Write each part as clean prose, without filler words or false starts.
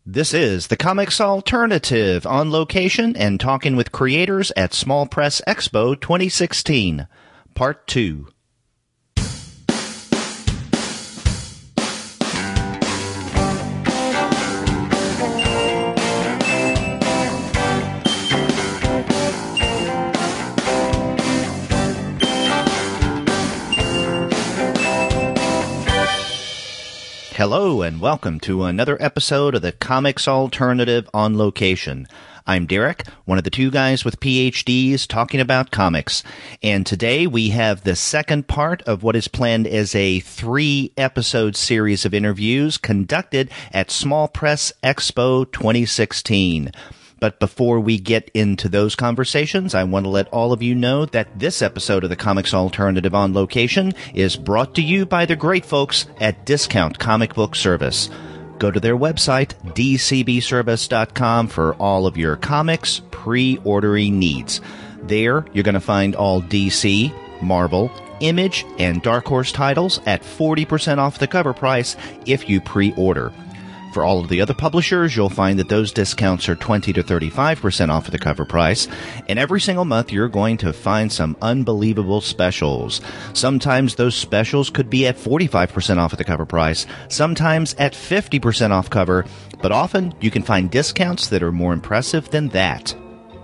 This is the Comics Alternative, on location and talking with creators at Small Press Expo 2016, Part 2. Hello and welcome to another episode of the Comics Alternative on Location. I'm Derek, one of the two guys with PhDs talking about comics. And today we have the second part of what is planned as a 3-episode series of interviews conducted at Small Press Expo 2016. But before we get into those conversations, I want to let all of you know that this episode of the Comics Alternative on Location is brought to you by the great folks at Discount Comic Book Service. Go to their website, dcbservice.com, for all of your comics pre-ordering needs. There, you're going to find all DC, Marvel, Image, and Dark Horse titles at 40% off the cover price if you pre-order. For all of the other publishers, you'll find that those discounts are 20 to 35% off of the cover price, and every single month you're going to find some unbelievable specials. Sometimes those specials could be at 45% off of the cover price, sometimes at 50% off cover, but often you can find discounts that are more impressive than that.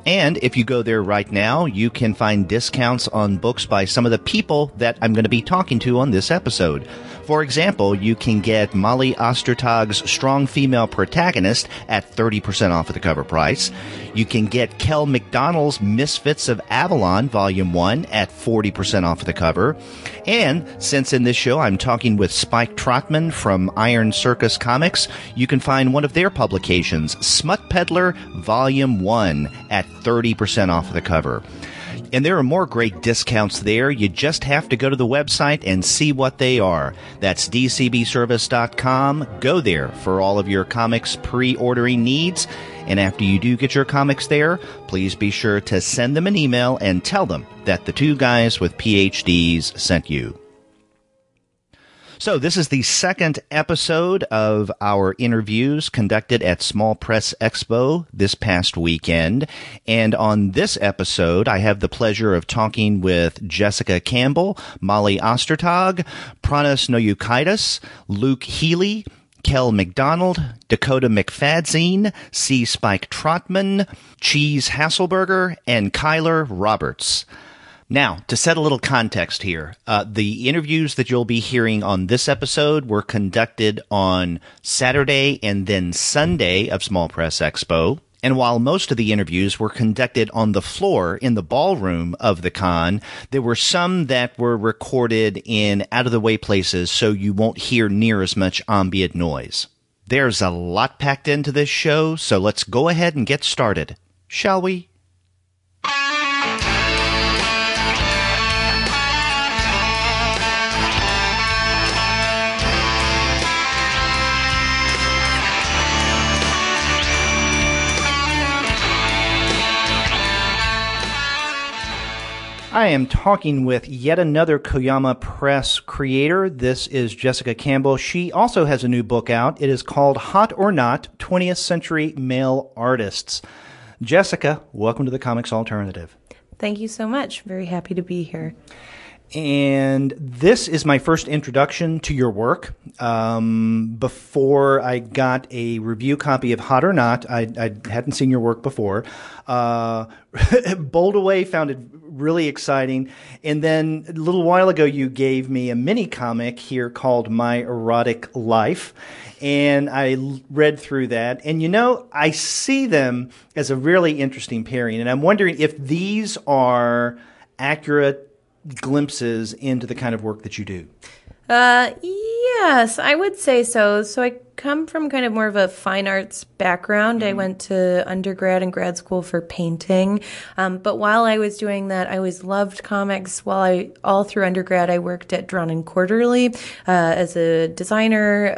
And if you go there right now, you can find discounts on books by some of the people that I'm going to be talking to on this episode. For example, you can get Molly Ostertag's Strong Female Protagonist at 30% off of the cover price. You can get Kel McDonald's Misfits of Avalon Volume 1 at 40% off of the cover. And since in this show I'm talking with Spike Trotman from Iron Circus Comics, you can find one of their publications, Smut Peddler Volume 1, at 30% off of the cover. And there are more great discounts there. You just have to go to the website and see what they are. That's dcbservice.com. Go there for all of your comics pre-ordering needs. And after you do get your comics there, please be sure to send them an email and tell them that the two guys with PhDs sent you. So this is the second episode of our interviews conducted at Small Press Expo this past weekend. And on this episode, I have the pleasure of talking with Jessica Campbell, Molly Ostertag, Pranas Naujokaitis, Luke Healy, Kel McDonald, Dakota McFadzean, C. Spike Trotman, Cheese Hasselburger, and Keiler Roberts. Now, to set a little context here, the interviews that you'll be hearing on this episode were conducted on Saturday and then Sunday of Small Press Expo. And while most of the interviews were conducted on the floor in the ballroom of the con, there were some that were recorded in out-of-the-way places so you won't hear near as much ambient noise. There's a lot packed into this show, so let's go ahead and get started, shall we? I am talking with yet another Koyama Press creator. This is Jessica Campbell. She also has a new book out. It is called Hot or Not, 20th Century Male Artists. Jessica, welcome to the Comics Alternative. Thank you so much. Very happy to be here. And this is my first introduction to your work. Before I got a review copy of Hot or Not, I hadn't seen your work before. Bowled away, found it really exciting. And then a little while ago, you gave me a mini comic here called My Erotic Life. And I read through that. And, you know, I see them as a really interesting pairing. And I'm wondering if these are accurate glimpses into the kind of work that you do. Yes, I would say so. So I come from kind of more of a fine arts background. Mm-hmm. I went to undergrad and grad school for painting. But while I was doing that, I always loved comics. All through undergrad, I worked at Drawn and Quarterly as a designer,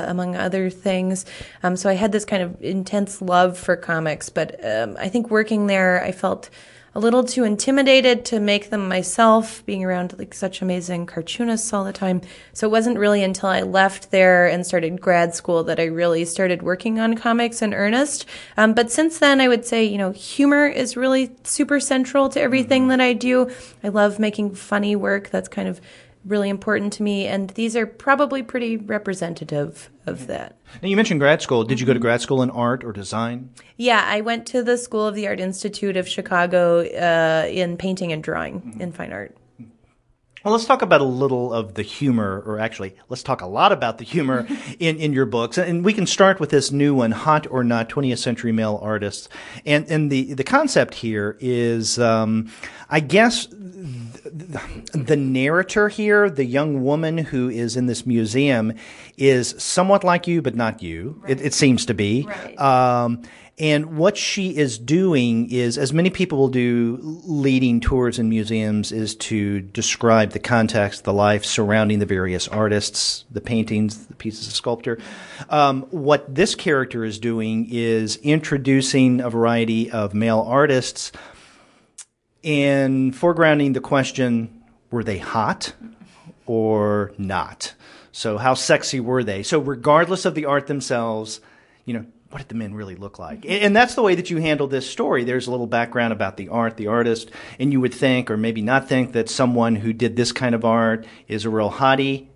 among other things. So I had this kind of intense love for comics. But I think working there, I felt a little too intimidated to make them myself, being around like such amazing cartoonists all the time. So it wasn't really until I left there and started grad school that I really started working on comics in earnest. But since then, I would say, humor is really super central to everything that I do. I love making funny work. That's kind of really important to me, and these are probably pretty representative of that. Now, you mentioned grad school. Did you go to grad school in art or design? Yeah, I went to the School of the Art Institute of Chicago in painting and drawing, in fine art. Well, let's talk about a little of the humor, or actually, let's talk a lot about the humor in your books. And we can start with this new one, Hot or Not, 20th Century Male Artists. And the concept here is, I guess, the narrator here, the young woman who is in this museum, is somewhat like you, but not you. Right. It seems to be. Right. And what she is doing is, as many people will do leading tours in museums, is to describe the context, the life surrounding the various artists, the paintings, the pieces of sculpture. What this character is doing is introducing a variety of male artists and foregrounding the question, were they hot or not? So how sexy were they? So regardless of the art themselves, what did the men really look like? And that's the way that you handle this story. There's a little background about the art, the artist, and you would think, or maybe not think, that someone who did this kind of art is a real hottie,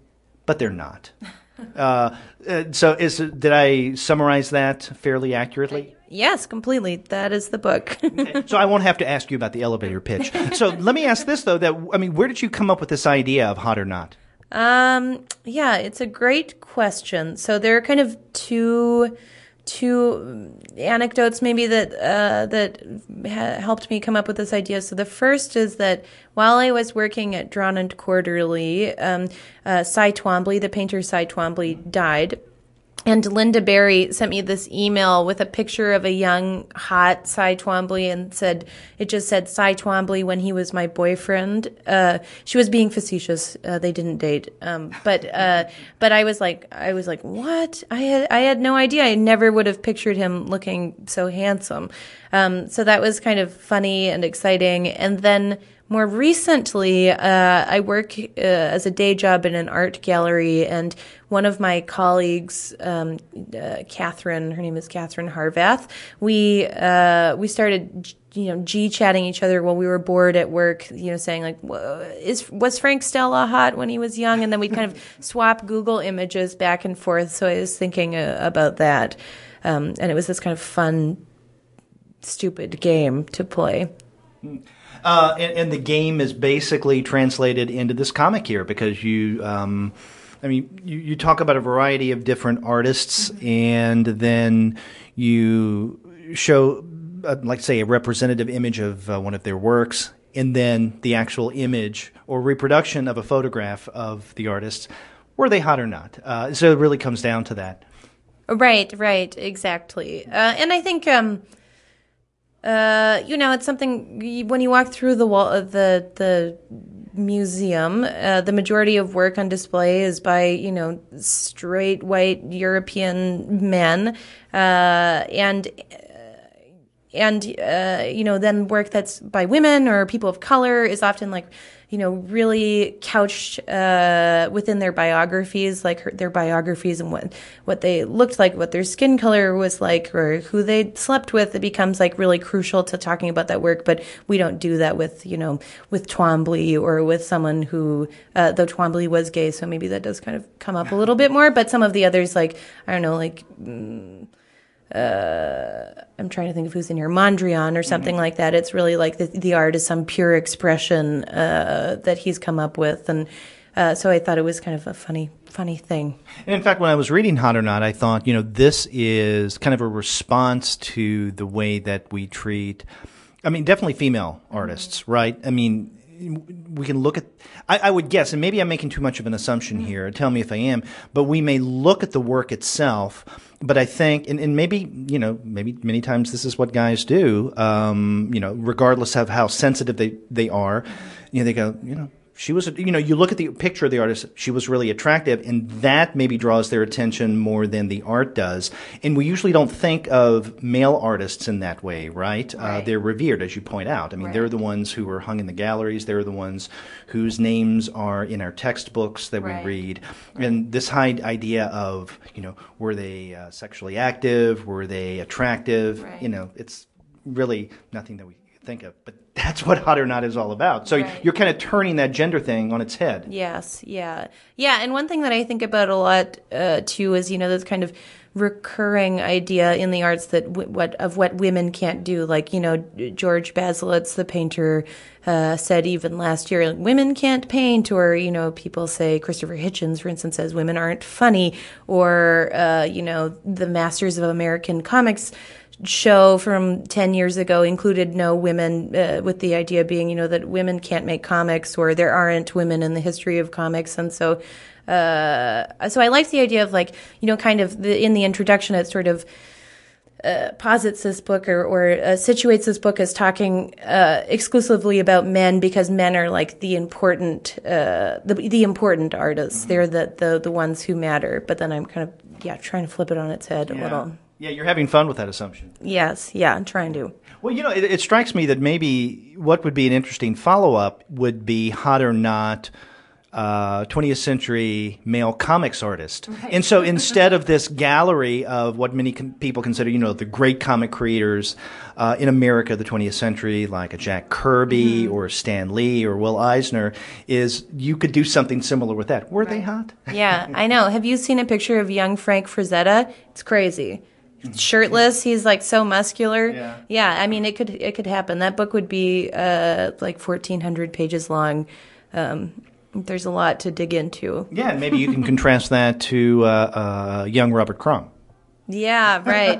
but they're not. Did I summarize that fairly accurately? Yes, completely. That is the book. Okay. So I won't have to ask you about the elevator pitch. So let me ask this, though, where did you come up with this idea of hot or not? Yeah, it's a great question. So there are kind of two anecdotes maybe that helped me come up with this idea. So the first is that while I was working at Drawn and Quarterly, Cy Twombly, the painter Cy Twombly, died. And Linda Berry sent me this email with a picture of a young, hot Cy Twombly and it just said Cy Twombly when he was my boyfriend. She was being facetious. They didn't date. But I was like, what? I had no idea. I never would have pictured him looking so handsome. So that was kind of funny and exciting. And then more recently, I work as a day job in an art gallery, and one of my colleagues, Catherine, her name is Catherine Harvath, we started, G-chatting each other while we were bored at work, saying like, was Frank Stella hot when he was young? And then we'd kind of swap Google images back and forth. So I was thinking about that. And it was this kind of fun, stupid game to play. And the game is basically translated into this comic here because you talk about a variety of different artists, and then you show, say, a representative image of one of their works, and then the actual image or reproduction of a photograph of the artist. Were they hot or not? So it really comes down to that. Right, exactly. And I think... it's something when you walk through the wall of the museum, the majority of work on display is by, straight white European men, and then work that's by women or people of color is often really couched within their biographies, their biographies and what they looked like, what their skin color was like, or who they slept with. It becomes really crucial to talking about that work, but we don't do that with Twombly or with someone who, though Twombly was gay, so maybe that does kind of come up a little bit more, but some of the others, I'm trying to think of who's in here, Mondrian or something like that. It's really like the art is some pure expression that he's come up with, and so I thought it was kind of a funny thing. And in fact, when I was reading Hot or Not, I thought, this is kind of a response to the way that we treat, definitely female artists, right? We can look at, I would guess, and maybe I'm making too much of an assumption here, tell me if I am, but we may look at the work itself, but I think, and maybe many times this is what guys do, regardless of how sensitive they are, they go, she was, you look at the picture of the artist, she was really attractive, and that maybe draws their attention more than the art does. And we usually don't think of male artists in that way, right? They're revered, as you point out. I mean, they're the ones who are hung in the galleries. They're the ones whose names are in our textbooks that we read. And this idea of, were they sexually active? Were they attractive? It's really nothing that we think of, but that's what Hot or Not is all about. So you're kind of turning that gender thing on its head. Yes, yeah. And one thing that I think about a lot too is this kind of recurring idea in the arts that what women can't do. Like George Baselitz, the painter, said even last year, women can't paint. Or people say, Christopher Hitchens, for instance, says women aren't funny. Or the Masters of American Comics show from 10 years ago included no women, with the idea being, that women can't make comics, or there aren't women in the history of comics. And so I like the idea of kind of in the introduction, it sort of posits this book or situates this book as talking exclusively about men, because men are like the important artists. They're the ones who matter. But then I'm kind of trying to flip it on its head a little. Yeah, you're having fun with that assumption. Yes, I'm trying to. Well, it strikes me that maybe what would be an interesting follow-up would be Hot or Not 20th century male comics artist. Right. And so instead of this gallery of what many people consider, the great comic creators in America of the 20th century, like a Jack Kirby or Stan Lee or Will Eisner, is you could do something similar with that. Were they hot? Yeah, I know. Have you seen a picture of young Frank Frazetta? It's crazy. Shirtless, he's like so muscular. Yeah, I mean, it could happen. That book would be like 1,400 pages long. There's a lot to dig into. Yeah, and maybe you can contrast that to young Robert Crumb. Yeah, right.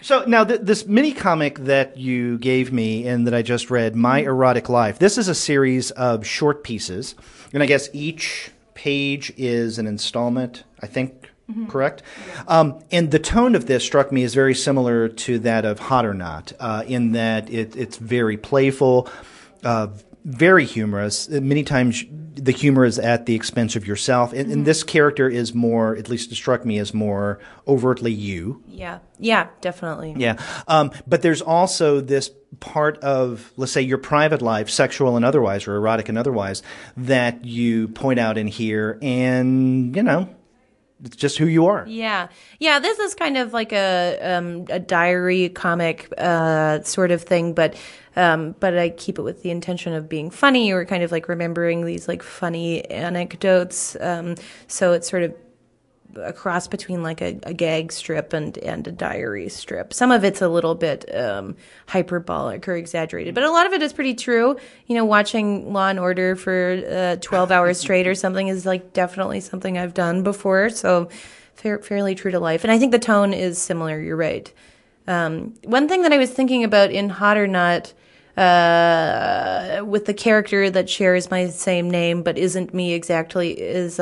So now this mini comic that you gave me and that I just read, My Erotic Life, this is a series of short pieces, and I guess each page is an installment, I think. Correct? And the tone of this struck me as very similar to that of Hot or Not, in that it's very playful, very humorous. Many times the humor is at the expense of yourself. And this character is more, at least it struck me as more overtly you. Yeah, definitely. Yeah. But there's also this part of, let's say, your private life, sexual and otherwise, or erotic and otherwise, that you point out in here. And, it's just who you are. Yeah. This is kind of like a diary comic sort of thing, but I keep it with the intention of being funny, or kind of like remembering these like funny anecdotes. So it's sort of a cross between like a gag strip and a diary strip. Some of it's a little bit hyperbolic or exaggerated, but a lot of it is pretty true. Watching Law and Order for 12 hours straight or something is like definitely something I've done before. So fairly true to life. And I think the tone is similar. You're right. One thing that I was thinking about in Hot or Not, with the character that shares my same name but isn't me exactly, is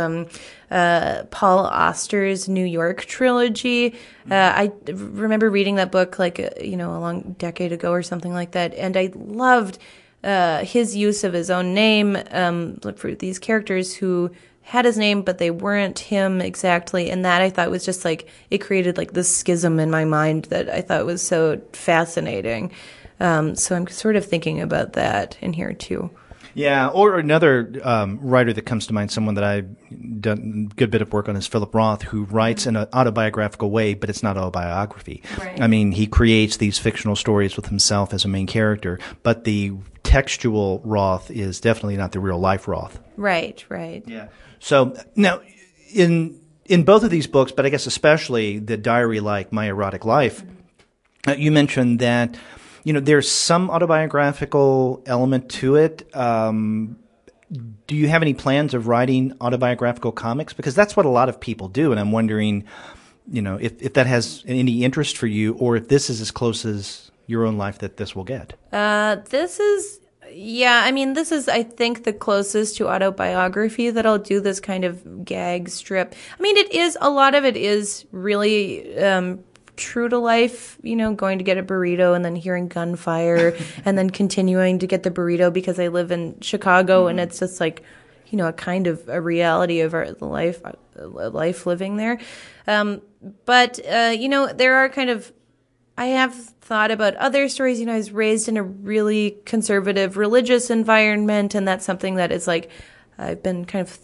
Paul Auster's New York trilogy. I remember reading that book like a long decade ago or something like that, and I loved his use of his own name for these characters who had his name but they weren't him exactly, and that I thought was just like, it created like this schism in my mind that I thought was so fascinating. So I'm sort of thinking about that in here too. Yeah, or another writer that comes to mind, someone that I've done a good bit of work on, is Philip Roth, who writes in an autobiographical way, but it's not autobiography. Right. I mean, he creates these fictional stories with himself as a main character, but the textual Roth is definitely not the real life Roth. Right. Yeah. So now, in both of these books, but I guess especially the diary like My Erotic Life, you mentioned that there's some autobiographical element to it. Do you have any plans of writing autobiographical comics? Because that's what a lot of people do, and I'm wondering, if that has any interest for you, or if this is as close as your own life that this will get. This is, I think, the closest to autobiography that I'll do, this kind of gag strip. I mean, a lot of it is really true to life, going to get a burrito and then hearing gunfire and then continuing to get the burrito because I live in Chicago and it's just like, a kind of a reality of our life living there. But there are kind of, I have thought about other stories. I was raised in a really conservative religious environment, and that's something that is like I've been kind of,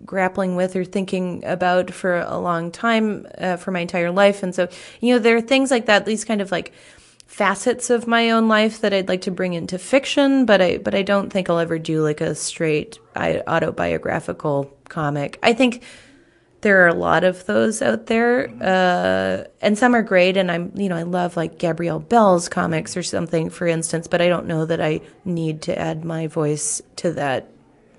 grappling with or thinking about for a long time, for my entire life. And so, there are things like that, these kind of like facets of my own life that I'd like to bring into fiction, but I don't think I'll ever do like a straight autobiographical comic. I think there are a lot of those out there, and some are great, and I love like Gabrielle Bell's comics or something, for instance, but I don't know that I need to add my voice to that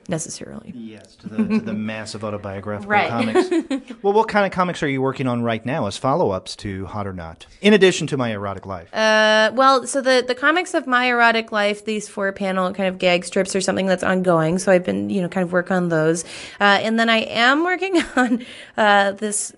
necessarily. Yes, to the massive autobiographical comics. Well, what kind of comics are you working on right now as follow-ups to Hot or Not, in addition to My Erotic Life? So the comics of My Erotic Life, these 4-panel kind of gag strips, are something that's ongoing. So I've been, kind of work on those. And then I am working on this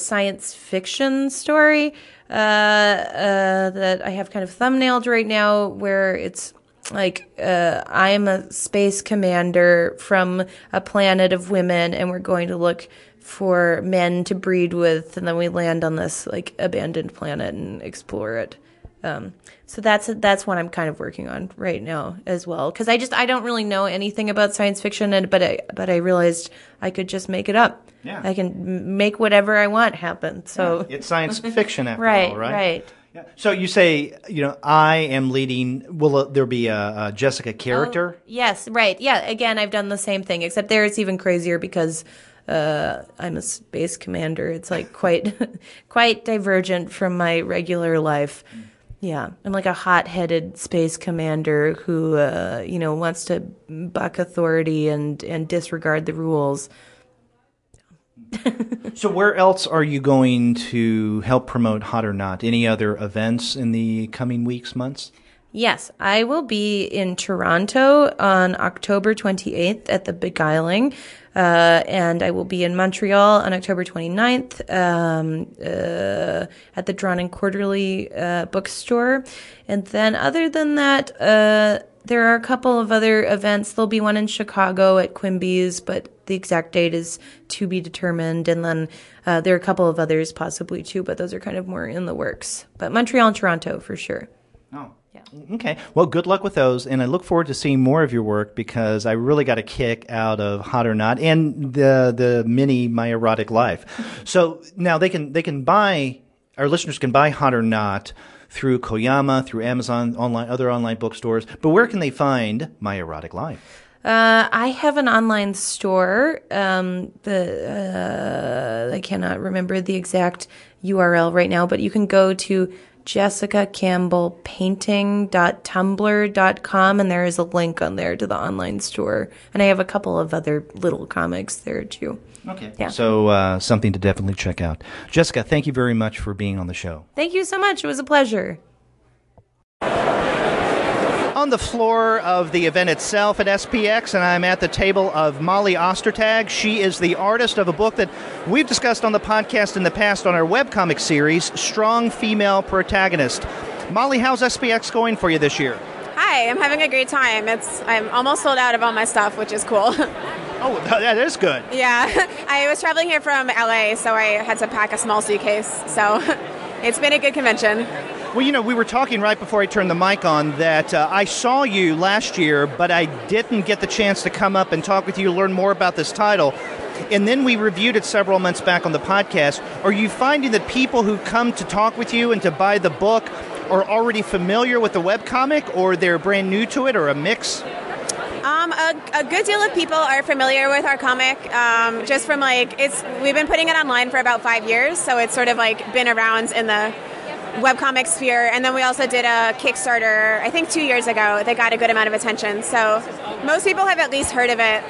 science fiction story that I have kind of thumbnailed right now, where it's like, I'm a space commander from a planet of women, and we're going to look for men to breed with, and then we land on this like abandoned planet and explore it. So that's what I'm kind of working on right now as well, because I don't really know anything about science fiction, but I realized I could just make it up. Yeah, I can make whatever I want happen. So it's science fiction after right, all, right? Right. So you say, I am leading, will there be a Jessica character? Oh, yes, right. Yeah, again, I've done the same thing, except there it's even crazier because I'm a space commander. It's like quite divergent from my regular life. Yeah, I'm like a hot-headed space commander who, wants to buck authority and disregard the rules. So where else are you going to help promote Hot or Not? Any other events in the coming weeks, months? Yes, I will be in Toronto on October 28th at the Beguiling, and I will be in Montreal on October 29th at the Drawn and Quarterly bookstore. And then other than that, there are a couple of other events. There'll be one in Chicago at Quimby's, but the exact date is to be determined. And then there are a couple of others possibly too, but those are kind of more in the works. But Montreal and Toronto for sure. Oh, yeah. Okay. Well, good luck with those. And I look forward to seeing more of your work, because I really got a kick out of Hot or Not and the mini My Erotic Life. So now they can buy, our listeners can buy Hot or Not through Koyama, through Amazon, other online bookstores. But where can they find My Erotic Life? I have an online store. I cannot remember the exact URL right now, but you can go to jessicacampbellpainting.tumblr.com, and there is a link on there to the online store. And I have a couple of other little comics there too. Okay. Yeah. So something to definitely check out. Jessica, thank you very much for being on the show. Thank you so much. It was a pleasure. On the floor of the event itself at SPX, and I'm at the table of Molly Ostertag. She is the artist of a book that we've discussed on the podcast in the past on our webcomic series, Strong Female Protagonist. Molly, how's SPX going for you this year? Hi, I'm having a great time. I'm almost sold out of all my stuff, which is cool. Oh, that is good. Yeah, I was traveling here from LA, so I had to pack a small suitcase. So it's been a good convention. Well, we were talking right before I turned the mic on that I saw you last year, but I didn't get the chance to come up and talk with you, learn more about this title. And then we reviewed it several months back on the podcast. Are you finding that people who come to talk with you and to buy the book are already familiar with the webcomic, or they're brand new to it, or a mix? A good deal of people are familiar with our comic, just from we've been putting it online for about 5 years, so it's sort of like been around in the webcomic sphere. And then we also did a Kickstarter, I think 2 years ago, that got a good amount of attention. So most people have at least heard of it.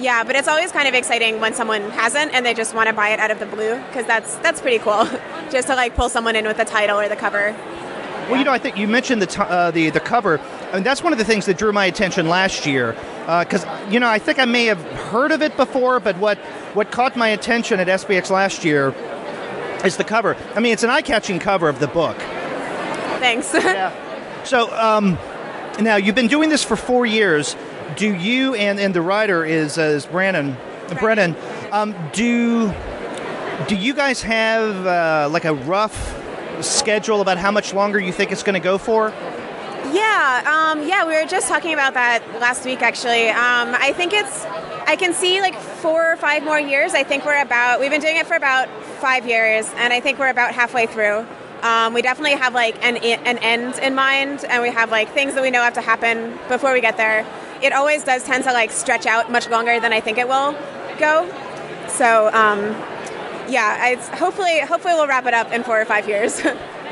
Yeah, but it's always kind of exciting when someone hasn't and they just want to buy it out of the blue, because that's pretty cool, just to pull someone in with the title or the cover. Well, I think you mentioned the cover. I mean, that's one of the things that drew my attention last year, because I think I may have heard of it before, but what caught my attention at SPX last year is the cover. I mean, it's an eye-catching cover of the book. Thanks. Yeah. So now you've been doing this for 4 years. Do you and the writer is Brennan? Do you guys have like a rough schedule about how much longer you think it's going to go for? Yeah, we were just talking about that last week, actually. I think I can see like 4 or 5 more years. I think we've been doing it for about 5 years, and I think we're about halfway through. We definitely have like an end in mind, and we have like things that we know have to happen before we get there. It always does tend to like stretch out much longer than I think it will go. So, hopefully we'll wrap it up in 4 or 5 years.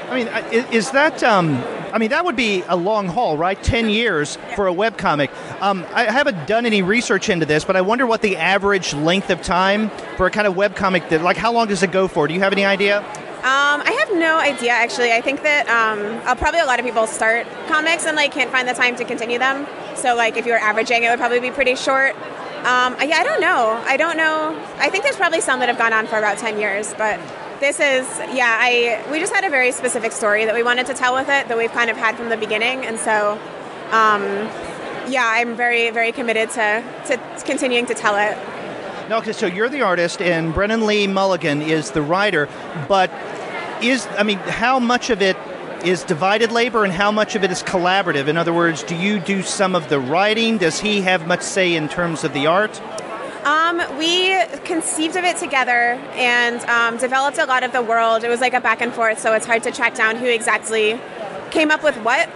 I mean, is that... that would be a long haul, right? 10 years for a webcomic. I haven't done any research into this, but I wonder what the average length of time for a kind of webcomic, like how long does it go for? Do you have any idea? I have no idea, actually. I think that probably a lot of people start comics and like can't find the time to continue them. So like if you were averaging, it would probably be pretty short. I don't know. I think there's probably some that have gone on for about 10 years, but this is, we just had a very specific story that we wanted to tell with it that we've kind of had from the beginning. And so, I'm very, very committed to continuing to tell it. No, okay, so you're the artist and Brennan Lee Mulligan is the writer, but how much of it is divided labor and how much of it is collaborative? In other words, do you do some of the writing? Does he have much say in terms of the art? We conceived of it together and developed a lot of the world. It was like a back and forth, so it's hard to track down who exactly came up with what.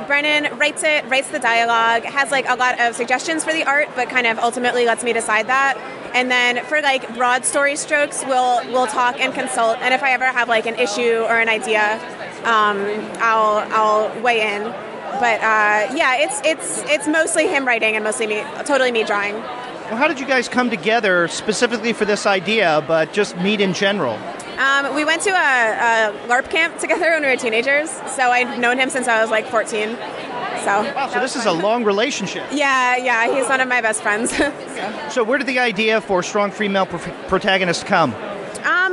Brennan writes the dialogue, has like a lot of suggestions for the art, but kind of ultimately lets me decide that. And then for like broad story strokes, we'll talk and consult. And if I ever have like an issue or an idea, I'll weigh in. But it's mostly him writing and mostly me drawing. Well, how did you guys come together specifically for this idea, but just meet in general? We went to a LARP camp together when we were teenagers, so I've known him since I was like 14. So this is a long relationship. Yeah, he's one of my best friends. So where did the idea for strong female protagonist come? I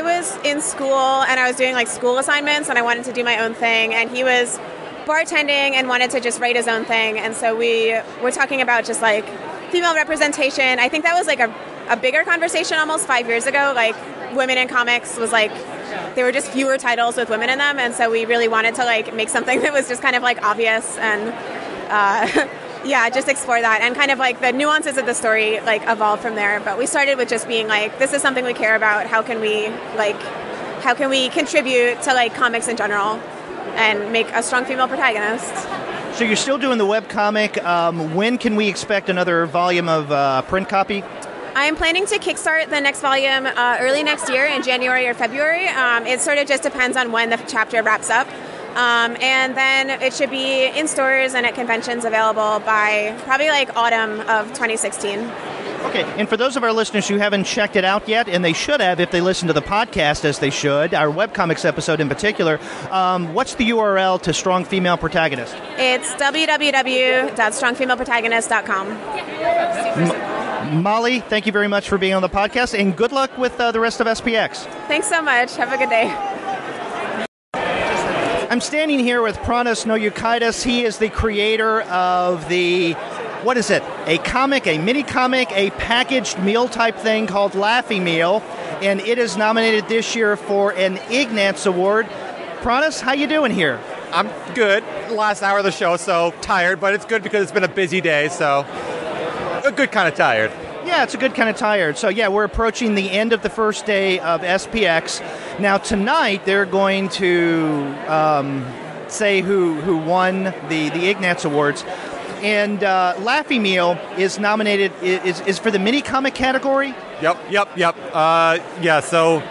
was in school and I was doing like school assignments and I wanted to do my own thing, and he was bartending and wanted to just write his own thing, and so we were talking about just like female representation. I think that was like a bigger conversation almost 5 years ago. Like women in comics was like there were just fewer titles with women in them, and so we really wanted to like make something that was just kind of like obvious and just explore that, and kind of like the nuances of the story like evolved from there. But we started with just being like, this is something we care about. How can we contribute to like comics in general and make a strong female protagonist? So you're still doing the webcomic. When can we expect another volume of print copy? I am planning to kickstart the next volume early next year in January or February. It sort of just depends on when the chapter wraps up. And then it should be in stores and at conventions available by probably like autumn of 2016. Okay, and for those of our listeners who haven't checked it out yet, and they should have if they listen to the podcast as they should, our webcomics episode in particular, what's the URL to Strong Female Protagonist? It's www.strongfemaleprotagonist.com. Molly, thank you very much for being on the podcast, and good luck with the rest of SPX. Thanks so much. Have a good day. I'm standing here with Pranas Naujokaitis. He is the creator of the... What is it? A comic, a mini comic, a packaged meal type thing called Laffy Meal, and it is nominated this year for an Ignatz Award. Pranas, how you doing here? I'm good. Last hour of the show, so tired, but it's good because it's been a busy day, so a good kind of tired. Yeah, it's a good kind of tired. So yeah, we're approaching the end of the first day of SPX. Now tonight they're going to say who won the Ignatz Awards. And Laffy Meal is nominated, is for the mini comic category? Yep. So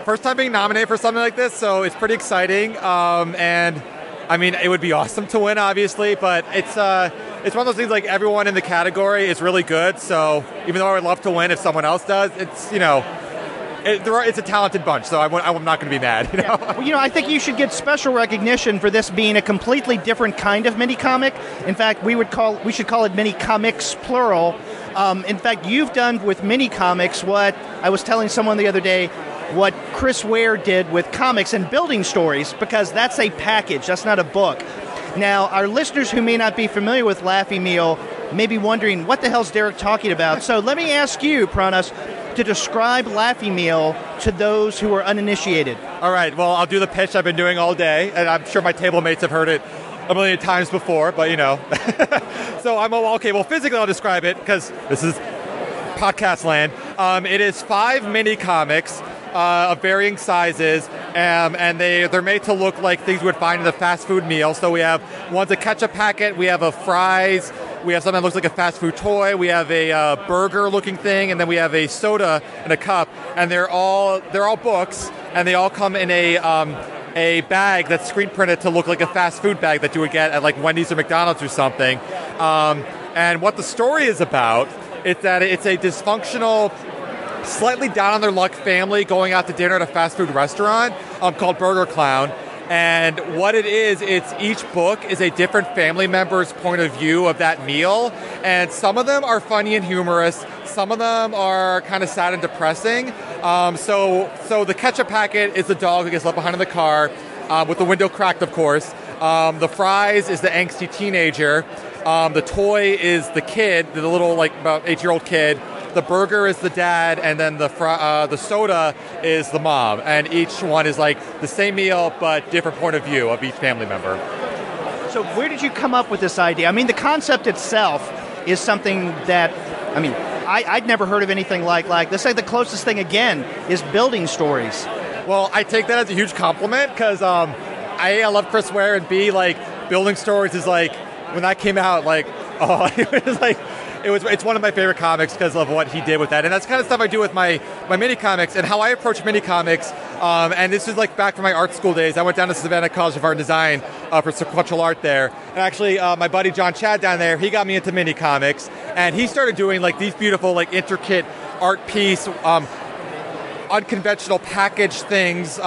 first time being nominated for something like this, so it's pretty exciting. And I mean, it would be awesome to win, obviously, but it's one of those things like everyone in the category is really good. So even though I would love to win if someone else does, it's, it's a talented bunch, so I'm not going to be mad. Yeah. Well, I think you should get special recognition for this being a completely different kind of mini comic. In fact, we should call it mini comics plural, In fact, you've done with mini comics what I was telling someone the other day, what Chris Ware did with comics and building stories, because that's a package, that's not a book. Now, our listeners who may not be familiar with Laffy Meal may be wondering, what the hell's Derek talking about? So let me ask you, Pranas, to describe Laffy Meal to those who are uninitiated. All right, well, I'll do the pitch I've been doing all day, and I'm sure my table mates have heard it a million times before, but you know. So well, physically I'll describe it, because this is podcast land. It is 5 mini comics of varying sizes, and they're made to look like things you would find in a fast food meal. So we have one's a ketchup packet, we have a fries, we have something that looks like a fast food toy, we have a burger looking thing, and then we have a soda in a cup, and they're all books, and they all come in a bag that's screen printed to look like a fast food bag that you would get at like Wendy's or McDonald's or something. And what the story is about is that it's a dysfunctional, slightly down on their luck family going out to dinner at a fast food restaurant called Burger Clown. And what it is, it's each book is a different family member's point of view of that meal. And some of them are funny and humorous. Some of them are kind of sad and depressing. So the ketchup packet is the dog who gets left behind in the car with the window cracked, of course. The fries is the angsty teenager. The toy is the kid, the little like about 8-year-old kid. The burger is the dad, and then the soda is the mom. And each one is like the same meal, but different point of view of each family member. So where did you come up with this idea? I mean, the concept itself is something that, I mean, I'd never heard of anything like this. Like the closest thing, again, is building stories. Well, I take that as a huge compliment, because I love Chris Ware, and B, like, building stories is like, when that came out, like, oh, it was like, it's one of my favorite comics because of what he did with that. And that's kind of stuff I do with my mini comics and how I approach mini comics. And this is like back from my art school days. I went down to Savannah College of Art and Design for sequential art there. And actually, my buddy John Chad down there, he got me into mini comics. And he started doing like these beautiful, like intricate art piece, unconventional package things.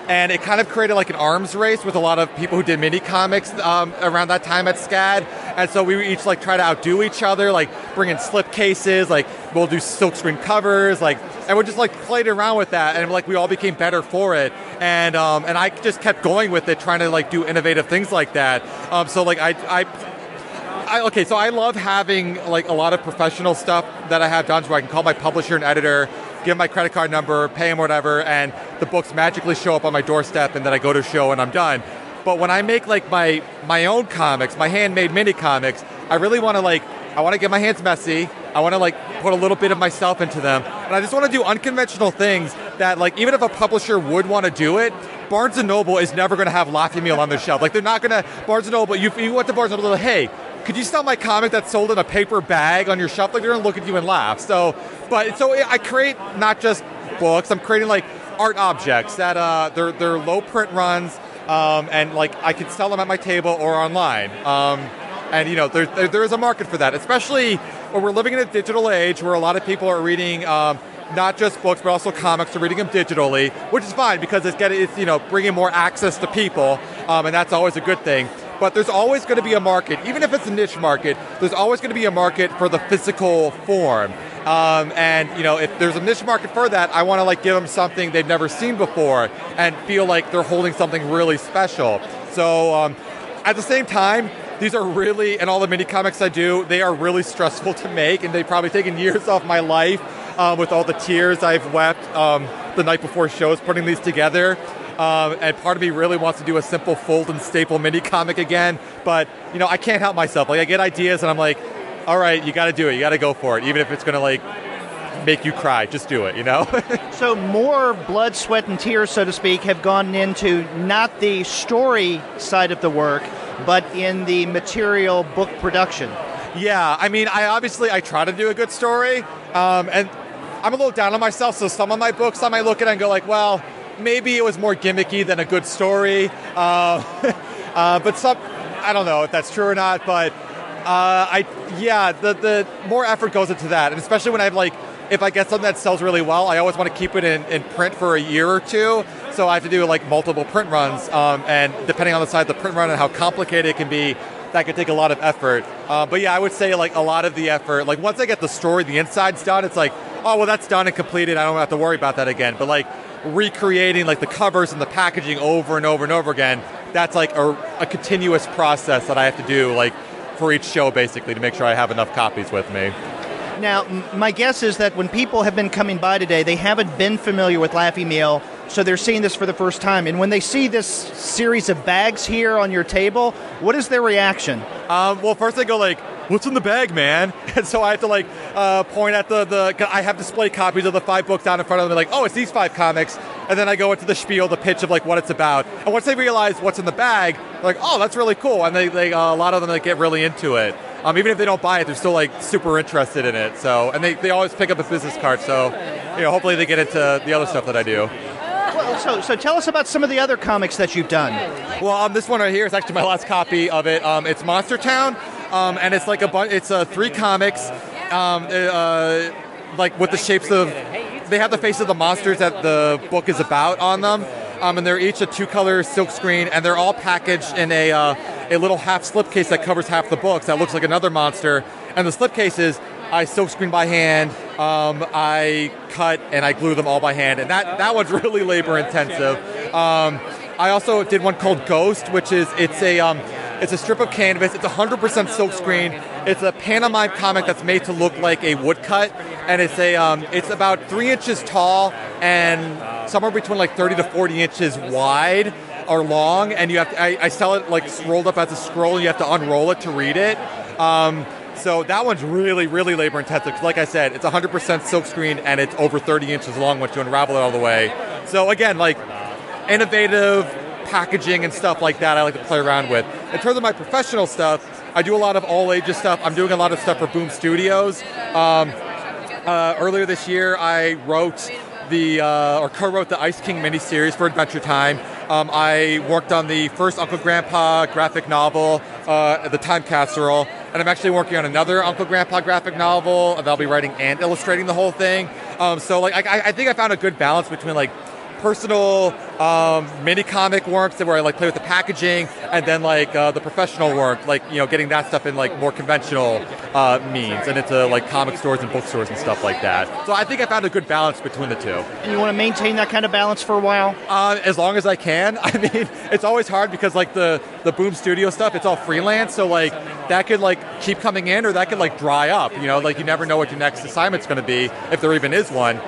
And it kind of created like an arms race with a lot of people who did mini comics around that time at SCAD. And so we would each like try to outdo each other, like bring in slip cases, like we'll do silkscreen covers, like, and we just like played around with that, and like we all became better for it. And I just kept going with it, trying to like do innovative things like that. So like so I love having like a lot of professional stuff that I have done where I can call my publisher and editor, give them my credit card number, pay them whatever, and the books magically show up on my doorstep, and then I go to a show and I'm done. But when I make like my own comics, my handmade mini comics, I really want to I want to get my hands messy. I want to like put a little bit of myself into them, and I just want to do unconventional things that like even if a publisher would want to do it, Barnes & Noble is never going to have Laffy Meal on their shelf. Like they're not going to, Barnes & Noble, you went to Barnes & Noble, like, hey, could you sell my comic that's sold in a paper bag on your shelf? Like they're going to look at you and laugh. So I create not just books, I'm creating like art objects that they're low print runs, and like I can sell them at my table or online. And you know, there is a market for that, especially when we're living in a digital age where a lot of people are reading not just books but also comics, are reading them digitally, which is fine because it's you know, bringing more access to people, and that's always a good thing. But there's always going to be a market, even if it's a niche market, there's always going to be a market for the physical form. And you know, if there's a niche market for that, I want to like give them something they've never seen before and feel like they're holding something really special. So at the same time, these are really, and all the mini comics I do, they are really stressful to make, and they've probably taken years off my life with all the tears I've wept the night before shows putting these together. And part of me really wants to do a simple fold and staple mini comic again, but you know, I can't help myself. Like I get ideas and I'm like, all right, you got to do it. You got to go for it, even if it's going to like make you cry. Just do it, you know? So more blood, sweat, and tears, so to speak, have gone into not the story side of the work, but in the material book production. Yeah, I mean, I try to do a good story, and I'm a little down on myself, so some of my books I might look at and go like, well, maybe it was more gimmicky than a good story, but some, I don't know if that's true or not, but the more effort goes into that, and especially when if I get something that sells really well, I always want to keep it in print for a year or two, so I have to do like multiple print runs, and depending on the size of the print run and how complicated it can be, that could take a lot of effort. But yeah, I would say like a lot of the effort, like once I get the story, the inside's done, it's like, oh, well, that's done and completed. I don't have to worry about that again. But like recreating like the covers and the packaging over and over and over again, that's like a continuous process that I have to do like for each show basically to make sure I have enough copies with me. Now, my guess is that when people have been coming by today, they haven't been familiar with Laffy Meal, so they're seeing this for the first time. And when they see this series of bags here on your table, what is their reaction? Well, first they go like, what's in the bag, man? And so I have to like point at I have display copies of the 5 books down in front of them, like, oh, it's these 5 comics. And then I go into the spiel, the pitch of like what it's about. And once they realize what's in the bag, they're like, oh, that's really cool. And they a lot of them like, get really into it. Even if they don't buy it, they're still like super interested in it. So, and they always pick up a business card. So, hopefully they get into the other stuff that I do. Well, so tell us about some of the other comics that you've done. Well, this one right here is actually my last copy of it. It's Monster Town, and it's like it's 3 comics, like with the shapes of. They have the face of the monsters that the book is about on them. And they're each a 2-color silkscreen, and they're all packaged in a little half slipcase that covers half the books that looks like another monster. And the slipcases, I silkscreen by hand, I cut, and I glue them all by hand. And that one's really labor intensive. I also did one called Ghost, which is it's a strip of canvas. It's 100% silkscreen. It's a pantomime comic that's made to look like a woodcut, and it's about 3 inches tall and somewhere between like 30 to 40 inches wide or long. And you have I sell it like rolled up as a scroll, and you have to unroll it to read it. So that one's really, really labor intensive. Because like I said, it's 100% silkscreen and it's over 30 inches long once you unravel it all the way. So again, like innovative packaging and stuff like that I like to play around with. In terms of my professional stuff, I do a lot of all ages stuff. I'm doing a lot of stuff for Boom Studios. Earlier this year, I wrote co-wrote the Ice King miniseries for Adventure Time. I worked on the first Uncle Grandpa graphic novel, The Time Casserole, and I'm actually working on another Uncle Grandpa graphic novel that I'll be writing and illustrating the whole thing. So like I think I found a good balance between like personal mini comic works where I like play with the packaging, and then like the professional work, like getting that stuff in like more conventional means and into like comic stores and bookstores and stuff like that. So I think I found a good balance between the two. And you want to maintain that kind of balance for a while? As long as I can. I mean, it's always hard because like the Boom Studio stuff, it's all freelance, so like that could like keep coming in or that could like dry up. Like you never know what your next assignment's going to be if there even is one.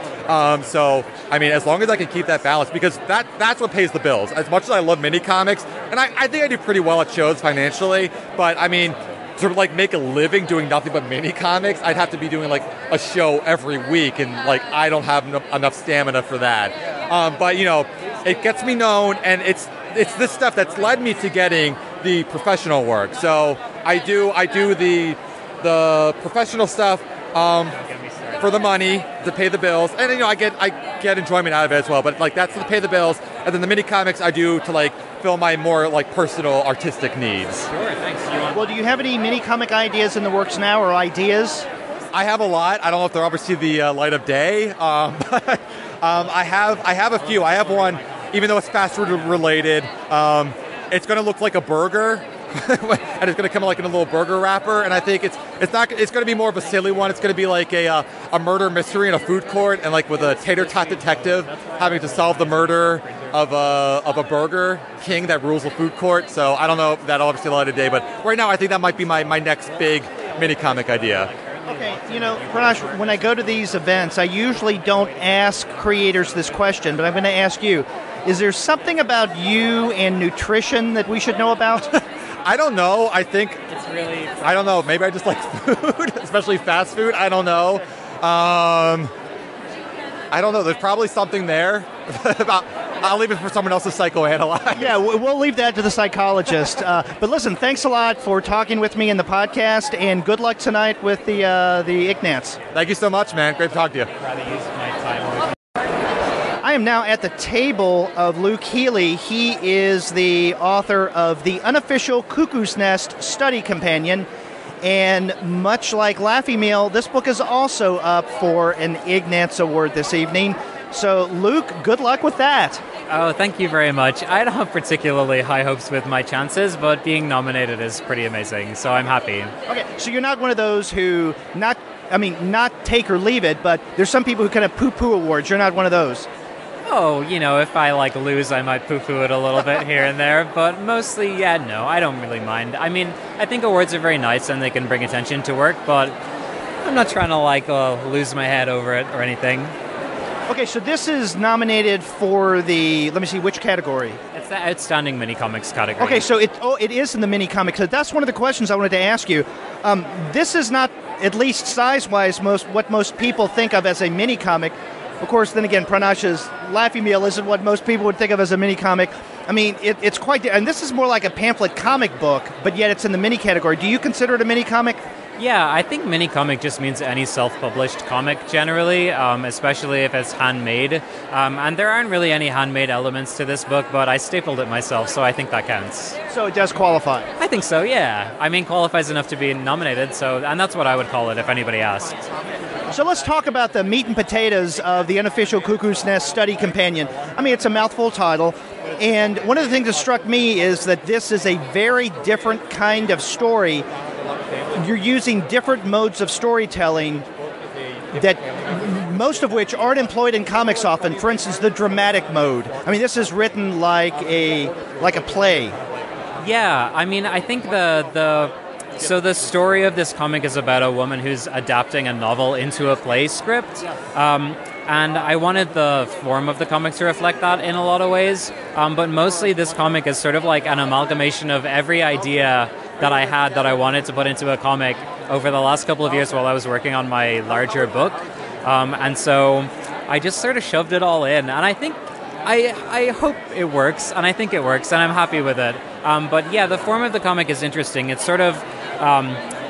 So I mean, as long as I can keep that balance, because that's what pays the bills. As much as I love mini comics, and I think I do pretty well at shows financially, but I mean, to like make a living doing nothing but mini comics, I'd have to be doing like a show every week, and like I don't have enough stamina for that. But it gets me known, and it's this stuff that's led me to getting the professional work. So I do the professional stuff for the money to pay the bills, and I get enjoyment out of it as well. But like that's to pay the bills, and then the mini comics I do to like fill my more like personal artistic needs. Sure, thanks. Well, do you have any mini comic ideas in the works now, or ideas? I have a lot. I don't know if they'll ever see the light of day. But I have a few. I have one, even though it's fast food related. It's going to look like a burger. And it's going to come like in a little burger wrapper, and I think it's going to be more of a silly one. It's going to be like a murder mystery in a food court, and like with a tater tot detective having to solve the murder of a Burger King that rules the food court. So I don't know if that'll ever see the light of day, but right now I think that might be my next big mini comic idea. Okay, Pranas, when I go to these events, I usually don't ask creators this question, but I'm going to ask you: is there something about you and nutrition that we should know about? I don't know. I think I don't know. Maybe I just like food, especially fast food. I don't know. I don't know. There's probably something there. I'll leave it for someone else to psychoanalyze. Yeah, we'll leave that to the psychologist. But listen, thanks a lot for talking with me in the podcast, and good luck tonight with the Ignatz. Thank you so much, man. Great to talk to you. I am now at the table of Luke Healy. He is the author of The Unofficial Cuckoo's Nest Study Companion. And much like Laffy Meal, this book is also up for an Ignatz Award this evening. So, Luke, good luck with that. Oh, thank you very much. I don't have particularly high hopes with my chances, but being nominated is pretty amazing, so I'm happy. Okay, so you're not one of those who not take or leave it, but there's some people who kind of poo-poo awards. You're not one of those. Oh, if I lose, I might poo-poo it a little bit here and there, but mostly, no, I don't really mind. I mean, I think awards are very nice and they can bring attention to work, but I'm not trying to lose my head over it or anything. Okay, so this is nominated for the, let me see, which category? It's the Outstanding Mini Comics category. Okay, so it is in the mini comics. So that's one of the questions I wanted to ask you. This is not, at least size-wise, what most people think of as a mini comic. Of course, then again, Pranash's Laughing Meal isn't what most people would think of as a mini comic. I mean, it's quite, and this is more like a pamphlet comic book, but yet it's in the mini category. Do you consider it a mini comic? Yeah, I think mini comic just means any self-published comic generally, especially if it's handmade. And there aren't really any handmade elements to this book, but I stapled it myself, so I think that counts. So it does qualify? I think so, yeah. I mean, qualifies enough to be nominated, and that's what I would call it if anybody asked. So let's talk about the meat and potatoes of the Unofficial Cuckoo's Nest Study Companion. I mean, it's a mouthful title. And one of the things that struck me is that this is a very different kind of story. You're using different modes of storytelling that most of which aren't employed in comics often. For instance, the dramatic mode. I mean, this is written like a play. Yeah, I mean, I think so the story of this comic is about a woman who's adapting a novel into a play script. And I wanted the form of the comic to reflect that in a lot of ways. But mostly this comic is sort of like an amalgamation of every idea that I had that I wanted to put into a comic over the last couple of years while I was working on my larger book. And so I just sort of shoved it all in. And I think, I hope it works, and I think it works, and I'm happy with it. But yeah, the form of the comic is interesting. It's sort of,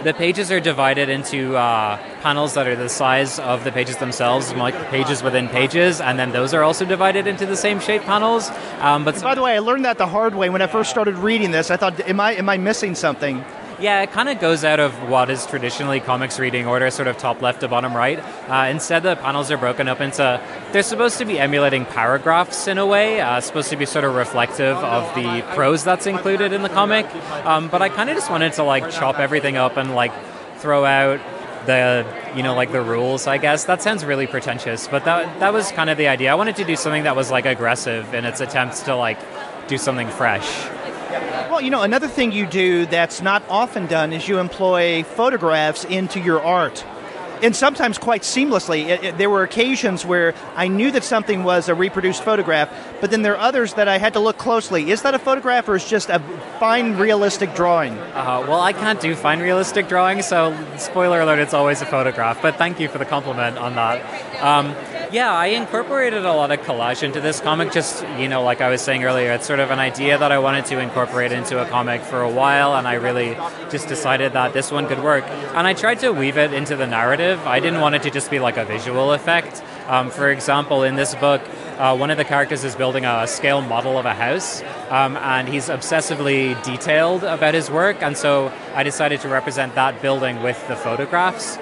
the pages are divided into panels that are the size of the pages themselves, like pages within pages, and then those are also divided into the same shape panels. But by the way, I learned that the hard way when I first started reading this. I thought, am I missing something? Yeah, it kind of goes out of what is traditionally comics reading order, sort of top left to bottom right. Instead, the panels are broken up into, they're supposed to be emulating paragraphs in a way, supposed to be sort of reflective of the prose that's included in the comic. But I kind of just wanted to chop everything up and throw out the rules, I guess. That sounds really pretentious, but that was kind of the idea. I wanted to do something that was aggressive in its attempts to do something fresh. Well, another thing you do that's not often done is you employ photographs into your art. And sometimes quite seamlessly. There were occasions where I knew that something was a reproduced photograph, but then there are others that I had to look closely. Is that a photograph or is it just a fine, realistic drawing? Well, I can't do fine, realistic drawing, so spoiler alert, it's always a photograph. But thank you for the compliment on that. Yeah, I incorporated a lot of collage into this comic, just, like I was saying earlier, it's sort of an idea that I wanted to incorporate into a comic for a while, and I really just decided that this one could work. And I tried to weave it into the narrative. I didn't want it to just be a visual effect. For example, in this book, one of the characters is building a scale model of a house, and he's obsessively detailed about his work, and so I decided to represent that building with the photographs.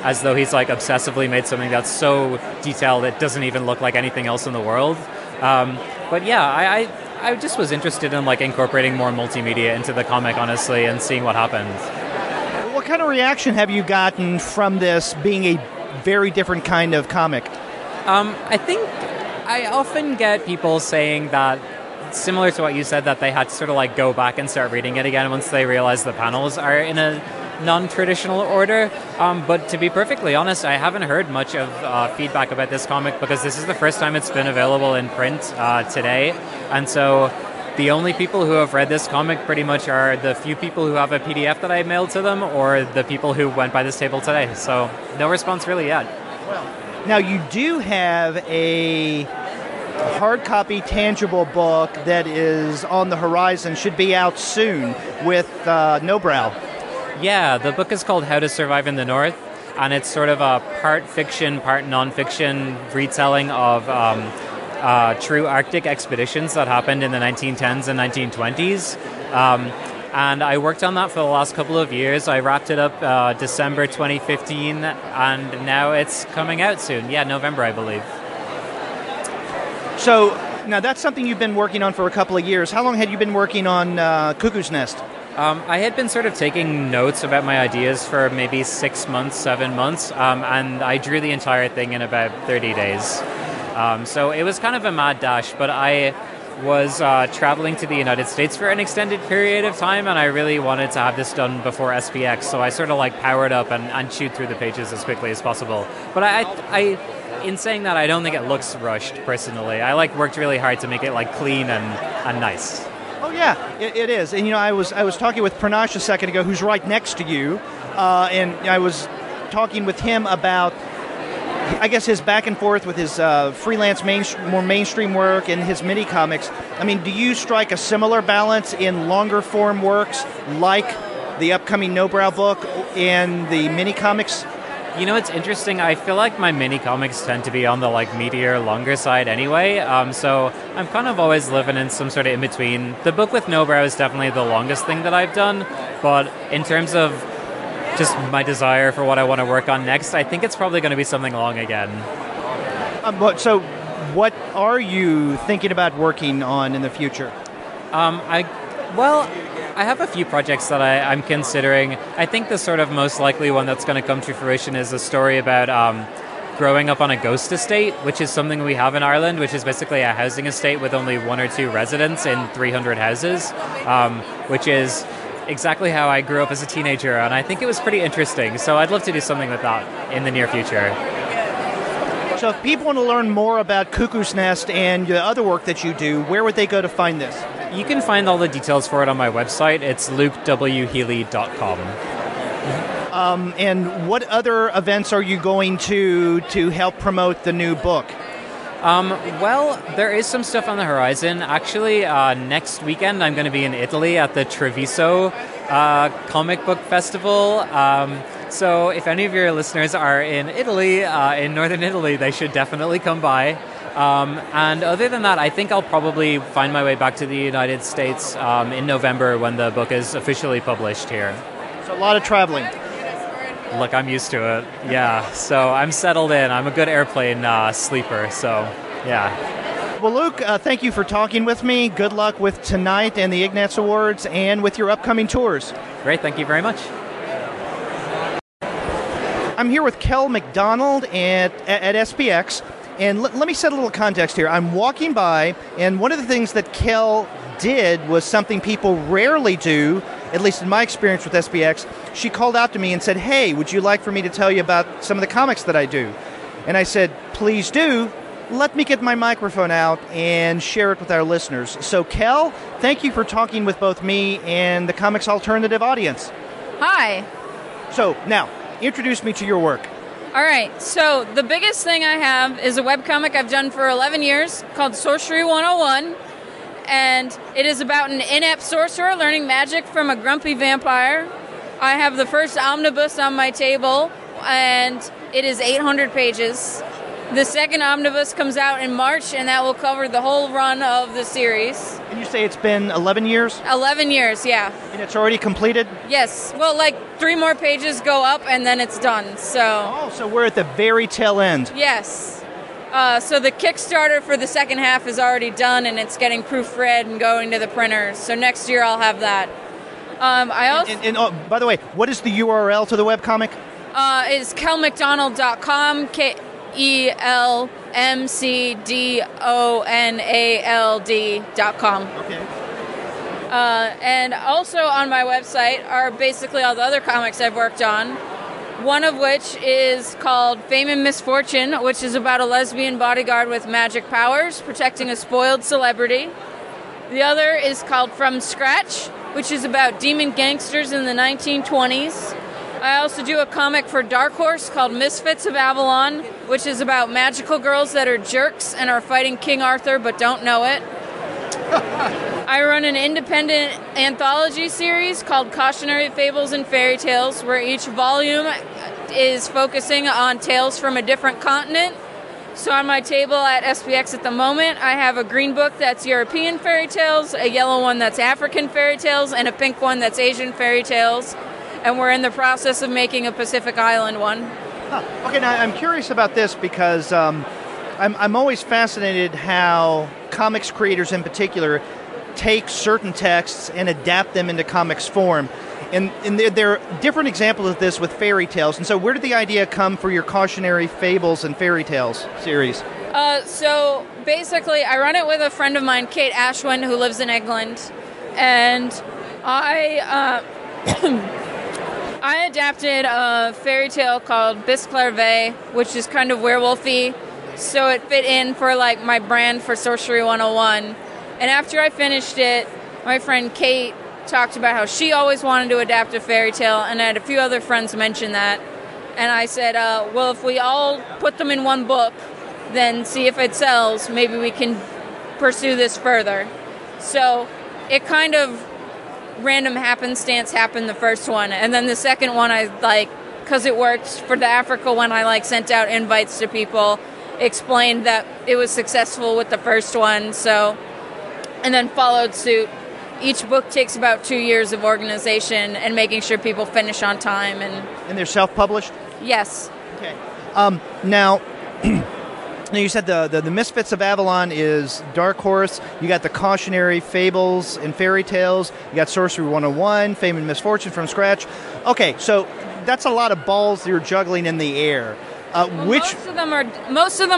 As though he's obsessively made something that's so detailed it doesn't even look like anything else in the world. But yeah, I just was interested in incorporating more multimedia into the comic, honestly, and seeing what happens. What kind of reaction have you gotten from this being a very different kind of comic? I think I often get people saying that, similar to what you said, that they had to sort of go back and start reading it again once they realize the panels are in a non-traditional order, but to be perfectly honest, I haven't heard much of feedback about this comic because this is the first time it's been available in print today, and so the only people who have read this comic pretty much are the few people who have a PDF that I mailed to them or the people who went by this table today, so no response really yet. Now you do have a hard copy tangible book that is on the horizon, should be out soon with Nobrow. Yeah, the book is called How to Survive in the North, and it's sort of a part fiction, part non-fiction retelling of true Arctic expeditions that happened in the 1910s and 1920s. And I worked on that for the last couple of years. I wrapped it up December 2015, and now it's coming out soon. Yeah, November, I believe. So Now, that's something you've been working on for a couple of years. How long had you been working on Cuckoo's Nest? I had been sort of taking notes about my ideas for maybe 6 months, 7 months, and I drew the entire thing in about 30 days. So it was kind of a mad dash, but I was traveling to the United States for an extended period of time, and I really wanted to have this done before SPX, so I sort of like powered up and chewed through the pages as quickly as possible. But I in saying that, I don't think it looks rushed, personally. I worked really hard to make it clean and nice. Oh yeah, it is. And I was talking with Pranas a second ago, who's right next to you, and I was talking with him about, I guess, his back and forth with his freelance, more mainstream work and his mini comics. I mean, do you strike a similar balance in longer form works like the upcoming No Brow book and the mini comics? It's interesting. I feel like my mini comics tend to be on the meatier, longer side anyway. So I'm kind of always living in some sort of in between. The book with No Brow is definitely the longest thing that I've done, but in terms of just my desire for what I want to work on next, I think it's probably going to be something long again. So what are you thinking about working on in the future? I have a few projects that I'm considering. I think the sort of most likely one that's going to come to fruition is a story about growing up on a ghost estate, which is something we have in Ireland, which is basically a housing estate with only 1 or 2 residents in 300 houses, which is exactly how I grew up as a teenager, and I think it was pretty interesting. So I'd love to do something with that in the near future. So if people want to learn more about Cuckoo's Nest and the other work that you do, where would they go to find this? You can find all the details for it on my website. It's lukewhealy.com. And what other events are you going to help promote the new book? There is some stuff on the horizon. Actually, next weekend I'm going to be in Italy at the Treviso Comic Book Festival. So if any of your listeners are in Italy, in northern Italy, they should definitely come by. And other than that, I think I'll probably find my way back to the United States in November when the book is officially published here. So a lot of traveling. Look, I'm used to it. Yeah, so I'm settled in. I'm a good airplane sleeper, so yeah. Well, Luke, thank you for talking with me. Good luck with tonight and the Ignatz Awards and with your upcoming tours. Great, thank you very much. I'm here with Kel McDonald at SPX, and let me set a little context here. I'm walking by, and one of the things that Kel did was something people rarely do, at least in my experience with SPX. She called out to me and said, "Hey, would you like for me to tell you about some of the comics that I do?" And I said, "Please do. Let me get my microphone out and share it with our listeners." So, Kel, thank you for talking with both me and the Comics Alternative audience. Hi. So, now, introduce me to your work. All right, so the biggest thing I have is a webcomic I've done for 11 years called Sorcery 101, and it is about an inept sorcerer learning magic from a grumpy vampire. I have the first omnibus on my table, and it is 800 pages. The second omnibus comes out in March, and that will cover the whole run of the series. And you say it's been 11 years? 11 years, yeah. And it's already completed? Yes. Well, 3 more pages go up, and then it's done. So we're at the very tail end. Yes. So the Kickstarter for the second half is already done, and it's getting proofread and going to the printers. So next year I'll have that. I also by the way, what is the URL to the webcomic? It's kelmcdonald.com, KELMCDONALD.com. Okay. And also on my website are basically all the other comics I've worked on. One of which is called Fame and Misfortune, which is about a lesbian bodyguard with magic powers protecting a spoiled celebrity. The other is called From Scratch, which is about demon gangsters in the 1920s. I also do a comic for Dark Horse called Misfits of Avalon, which is about magical girls that are jerks and are fighting King Arthur but don't know it. I run an independent anthology series called Cautionary Fables and Fairy Tales, where each volume is focusing on tales from a different continent. So on my table at SPX at the moment, I have a green book that's European fairy tales, a yellow one that's African fairy tales, and a pink one that's Asian fairy tales. And we're in the process of making a Pacific Island one. Okay, now I'm curious about this because I'm always fascinated how comics creators in particular take certain texts and adapt them into comics form. And there are different examples of this with fairy tales. And so where did the idea come for your cautionary fables and fairy tales series? So basically, I run it with a friend of mine, Kate Ashwin, who lives in England. And I I adapted a fairy tale called Bisclarvé, which is kind of werewolfy. So it fit in for like my brand for Sorcery 101. And after I finished it, my friend Kate talked about how she always wanted to adapt a fairy tale, and I had a few other friends mention that. And I said, well, if we all put them in one book, then see if it sells, maybe we can pursue this further. So it kind of random happenstance happened, the first one. And then the second one, I because it worked for the Africa one, I sent out invites to people, explained that it was successful with the first one, and then followed suit. Each book takes about 2 years of organization and making sure people finish on time. And they're self-published? Yes. Okay. Now, you said the Misfits of Avalon is Dark Horse. You got the Cautionary Fables and Fairy Tales. You got Sorcery 101, Fame and Misfortune from scratch. Okay, so that's a lot of balls you're juggling in the air. Most of them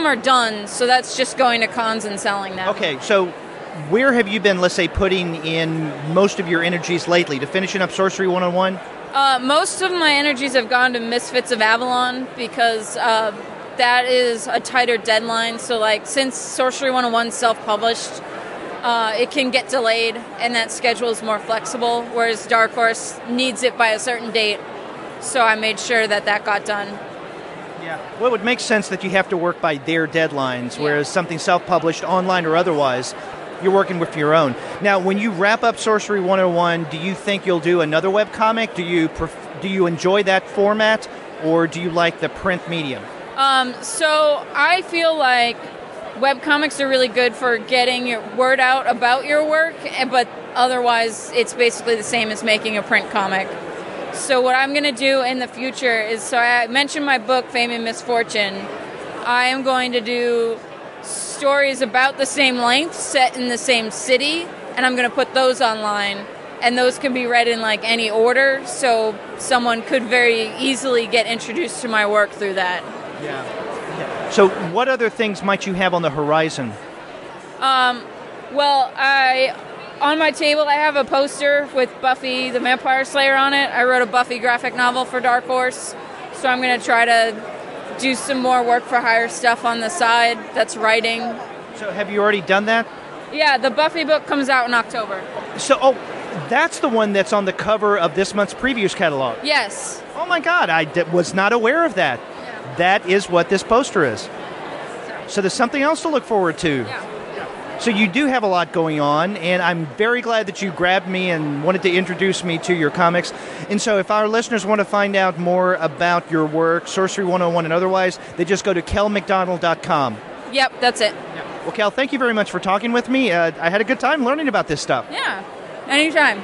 are done, so that's just going to cons and selling them. Okay, so where have you been, let's say, putting in most of your energies lately? To finishing up Sorcery 101? Most of my energies have gone to Misfits of Avalon because that is a tighter deadline. So, since Sorcery 101 is self-published, it can get delayed, and that schedule is more flexible, whereas Dark Horse needs it by a certain date. So I made sure that got done. Yeah. Well, it would make sense that you have to work by their deadlines, whereas something self-published, online or otherwise, you're working with your own. Now, when you wrap up Sorcery 101, do you think you'll do another webcomic? Do you enjoy that format, or do you like the print medium? So I feel like webcomics are really good for getting your word out about your work, but otherwise it's basically the same as making a print comic. So what I'm going to do in the future is, so I mentioned my book, Fame and Misfortune. I am going to do stories about the same length, set in the same city, and I'm going to put those online. And those can be read in any order, so someone could very easily get introduced to my work through that. Yeah. So what other things might you have on the horizon? Well, on my table I have a poster with Buffy the Vampire Slayer on it. I wrote a Buffy graphic novel for Dark Horse, so I'm going to try to do some more work for hire stuff on the side that's writing. So have you already done that? Yeah, the Buffy book comes out in October. So, that's the one that's on the cover of this month's previews catalog. Yes. Oh my God, I was not aware of that. Yeah. That is what this poster is. So there's something else to look forward to. Yeah. So you do have a lot going on, and I'm very glad that you grabbed me and wanted to introduce me to your comics. And so if our listeners want to find out more about your work, Sorcery 101 and otherwise, they just go to kelmcdonald.com. Yep, that's it. Yeah. Well, Kel, thank you very much for talking with me. I had a good time learning about this stuff. Yeah, anytime.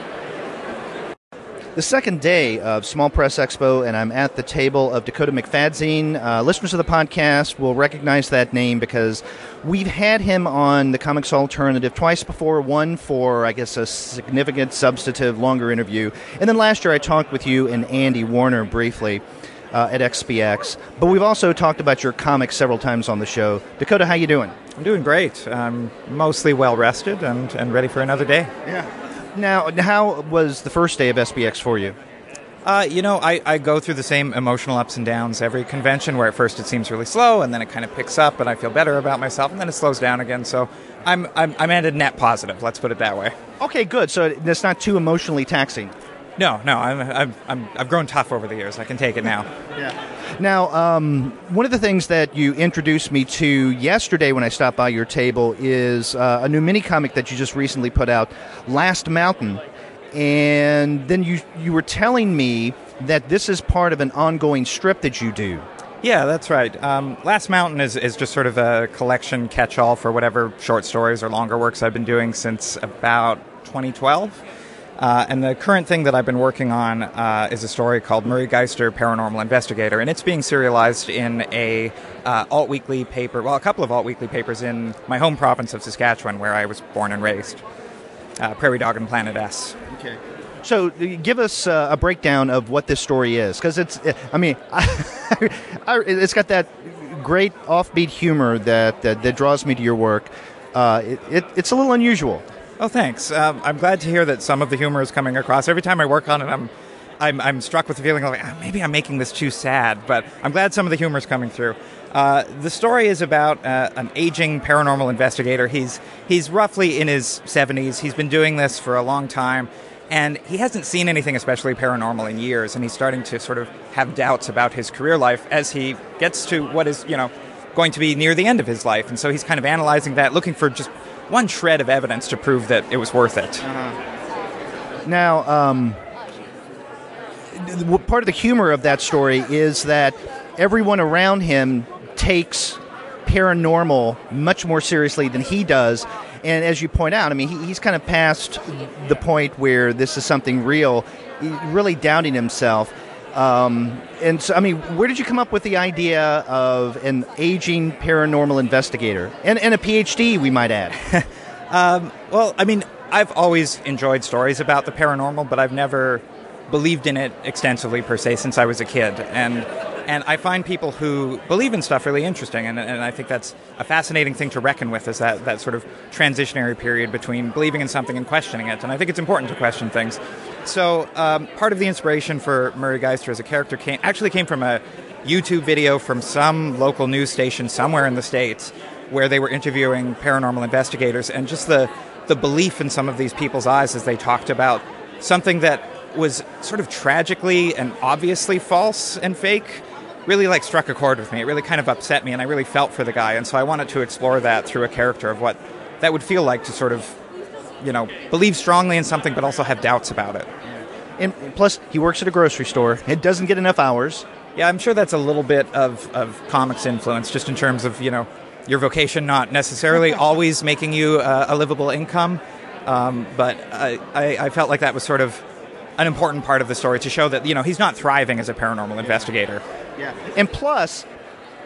The second day of Small Press Expo, and I'm at the table of Dakota McFadzean. Listeners of the podcast will recognize that name because we've had him on the Comics Alternative twice before, one for, I guess, a significant, substantive, longer interview. And then last year I talked with you and Andy Warner briefly at SPX. But we've also talked about your comics several times on the show. Dakota, how you doing? I'm doing great. I'm mostly well-rested and ready for another day. Yeah. Now, how was the first day of SPX for you? I go through the same emotional ups and downs every convention, where at first it seems really slow, and then it kind of picks up, and I feel better about myself, and then it slows down again. So I'm ended net positive. Let's put it that way. Okay, good. So it's not too emotionally taxing. No. I've grown tough over the years. I can take it now. Yeah. Now, one of the things that you introduced me to yesterday when I stopped by your table is a new mini comic that you just recently put out, Last Mountain. And then you were telling me that this is part of an ongoing strip that you do. Yeah, that's right. Last Mountain is just sort of a collection catch-all for whatever short stories or longer works I've been doing since about 2012. And the current thing that I've been working on is a story called Murray Geister, Paranormal Investigator, and it's being serialized in a alt-weekly paper, well, a couple of alt-weekly papers in my home province of Saskatchewan, where I was born and raised, Prairie Dog and Planet S. Okay. So give us a breakdown of what this story is, because it's got that great offbeat humor that draws me to your work. It's a little unusual. Oh, thanks. I'm glad to hear that some of the humor is coming across. Every time I work on it, I'm struck with the feeling of like, maybe I'm making this too sad, but I'm glad some of the humor is coming through. The story is about an aging paranormal investigator. He's roughly in his 70s. He's been doing this for a long time, and he hasn't seen anything especially paranormal in years, and he's starting to sort of have doubts about his career life as he gets to what is, going to be near the end of his life. And so he's kind of analyzing that, looking for just one shred of evidence to prove that it was worth it. Now, part of the humor of that story is that everyone around him takes paranormal much more seriously than he does. And as you point out, I mean, he's kind of past the point where this is something real, really doubting himself. And so, I mean, where did you come up with the idea of an aging paranormal investigator? And a PhD, we might add. Well, I mean, I've always enjoyed stories about the paranormal, but I've never believed in it extensively, per se, since I was a kid. And I find people who believe in stuff really interesting, and I think that's a fascinating thing to reckon with, is that sort of transitionary period between believing in something and questioning it. And I think it's important to question things. So part of the inspiration for Murray Geister as a character came from a YouTube video from some local news station somewhere in the States, where they were interviewing paranormal investigators, and just the belief in some of these people's eyes as they talked about something that was sort of tragically and obviously false and fake really struck a chord with me. It really kind of upset me, and I really felt for the guy, and so I wanted to explore that through a character of what that would feel like to sort of, believe strongly in something but also have doubts about it. And plus, he works at a grocery store. It doesn't get enough hours. Yeah, I'm sure that's a little bit of comics influence, just in terms of, your vocation not necessarily always making you a livable income, but I felt like that was sort of an important part of the story, to show that, he's not thriving as a paranormal investigator. Yeah. And plus,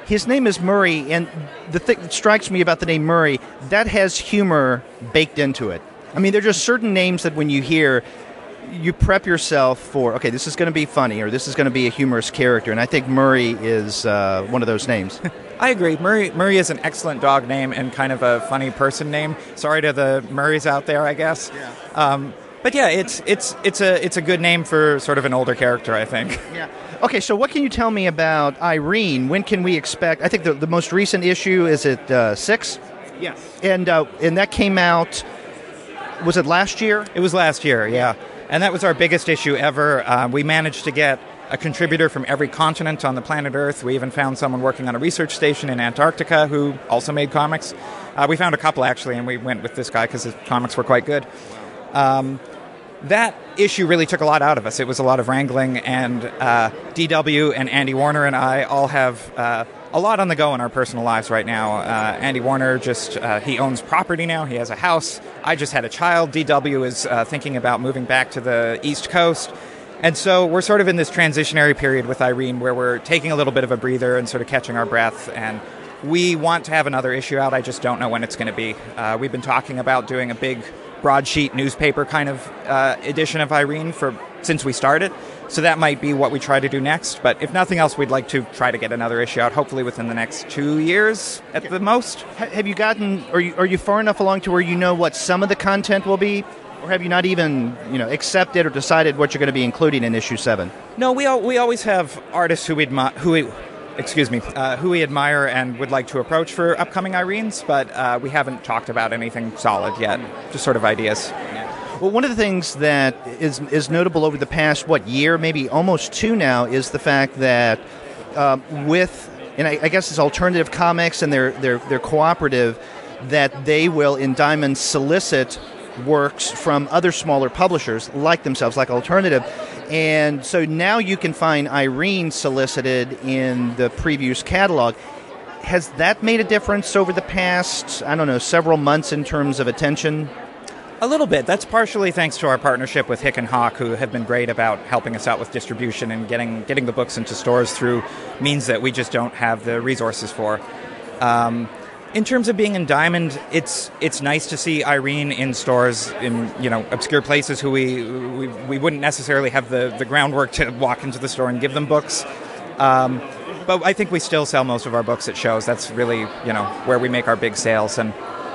his name is Murray, and the thing that strikes me about the name Murray, that has humor baked into it. I mean, there are just certain names that when you hear, you prep yourself for, okay, this is going to be funny, or this is going to be a humorous character, and I think Murray is one of those names. I agree. Murray is an excellent dog name and kind of a funny person name. Sorry to the Murrays out there, I guess. Yeah. But yeah, it's a good name for sort of an older character, I think. Yeah. Okay, so what can you tell me about Irene? When can we expect? I think the most recent issue is at 6. Yes. And that came out. Was it last year? It was last year. Yeah. And that was our biggest issue ever. We managed to get a contributor from every continent on the planet Earth. We even found someone working on a research station in Antarctica who also made comics. We found a couple, actually, and we went with this guy because his comics were quite good. That issue really took a lot out of us. It was a lot of wrangling, and DW and Andy Warner and I all have a lot on the go in our personal lives right now. Andy Warner he owns property now. He has a house. I just had a child. DW is thinking about moving back to the East Coast. And so we're sort of in this transitionary period with Irene, where we're taking a little bit of a breather and sort of catching our breath. And we want to have another issue out. I just don't know when it's going to be. We've been talking about doing a big broadsheet newspaper kind of edition of Irene since we started. So that might be what we try to do next. But if nothing else, we'd like to try to get another issue out, hopefully within the next 2 years at the most. Have you gotten, are you far enough along to where you know what some of the content will be? Or have you not even, accepted or decided what you're going to be including in issue 7? No, we always have artists who we admire and would like to approach for upcoming Irenes, but we haven't talked about anything solid yet, just sort of ideas. Well, one of the things that is notable over the past, year, maybe almost 2 now, is the fact that I guess it's alternative comics and they're cooperative, that they will, in Diamond, solicit works from other smaller publishers like themselves, like Alternative. And so now you can find Irene solicited in the Previews catalog. Has that made a difference over the past, several months in terms of attention? A little bit. That's partially thanks to our partnership with Hick and Hawk, who have been great about helping us out with distribution and getting the books into stores through means that we just don't have the resources for. In terms of being in Diamond, it's nice to see Irene in stores in obscure places who we wouldn't necessarily have the groundwork to walk into the store and give them books. But I think we still sell most of our books at shows. That's really where we make our big sales, and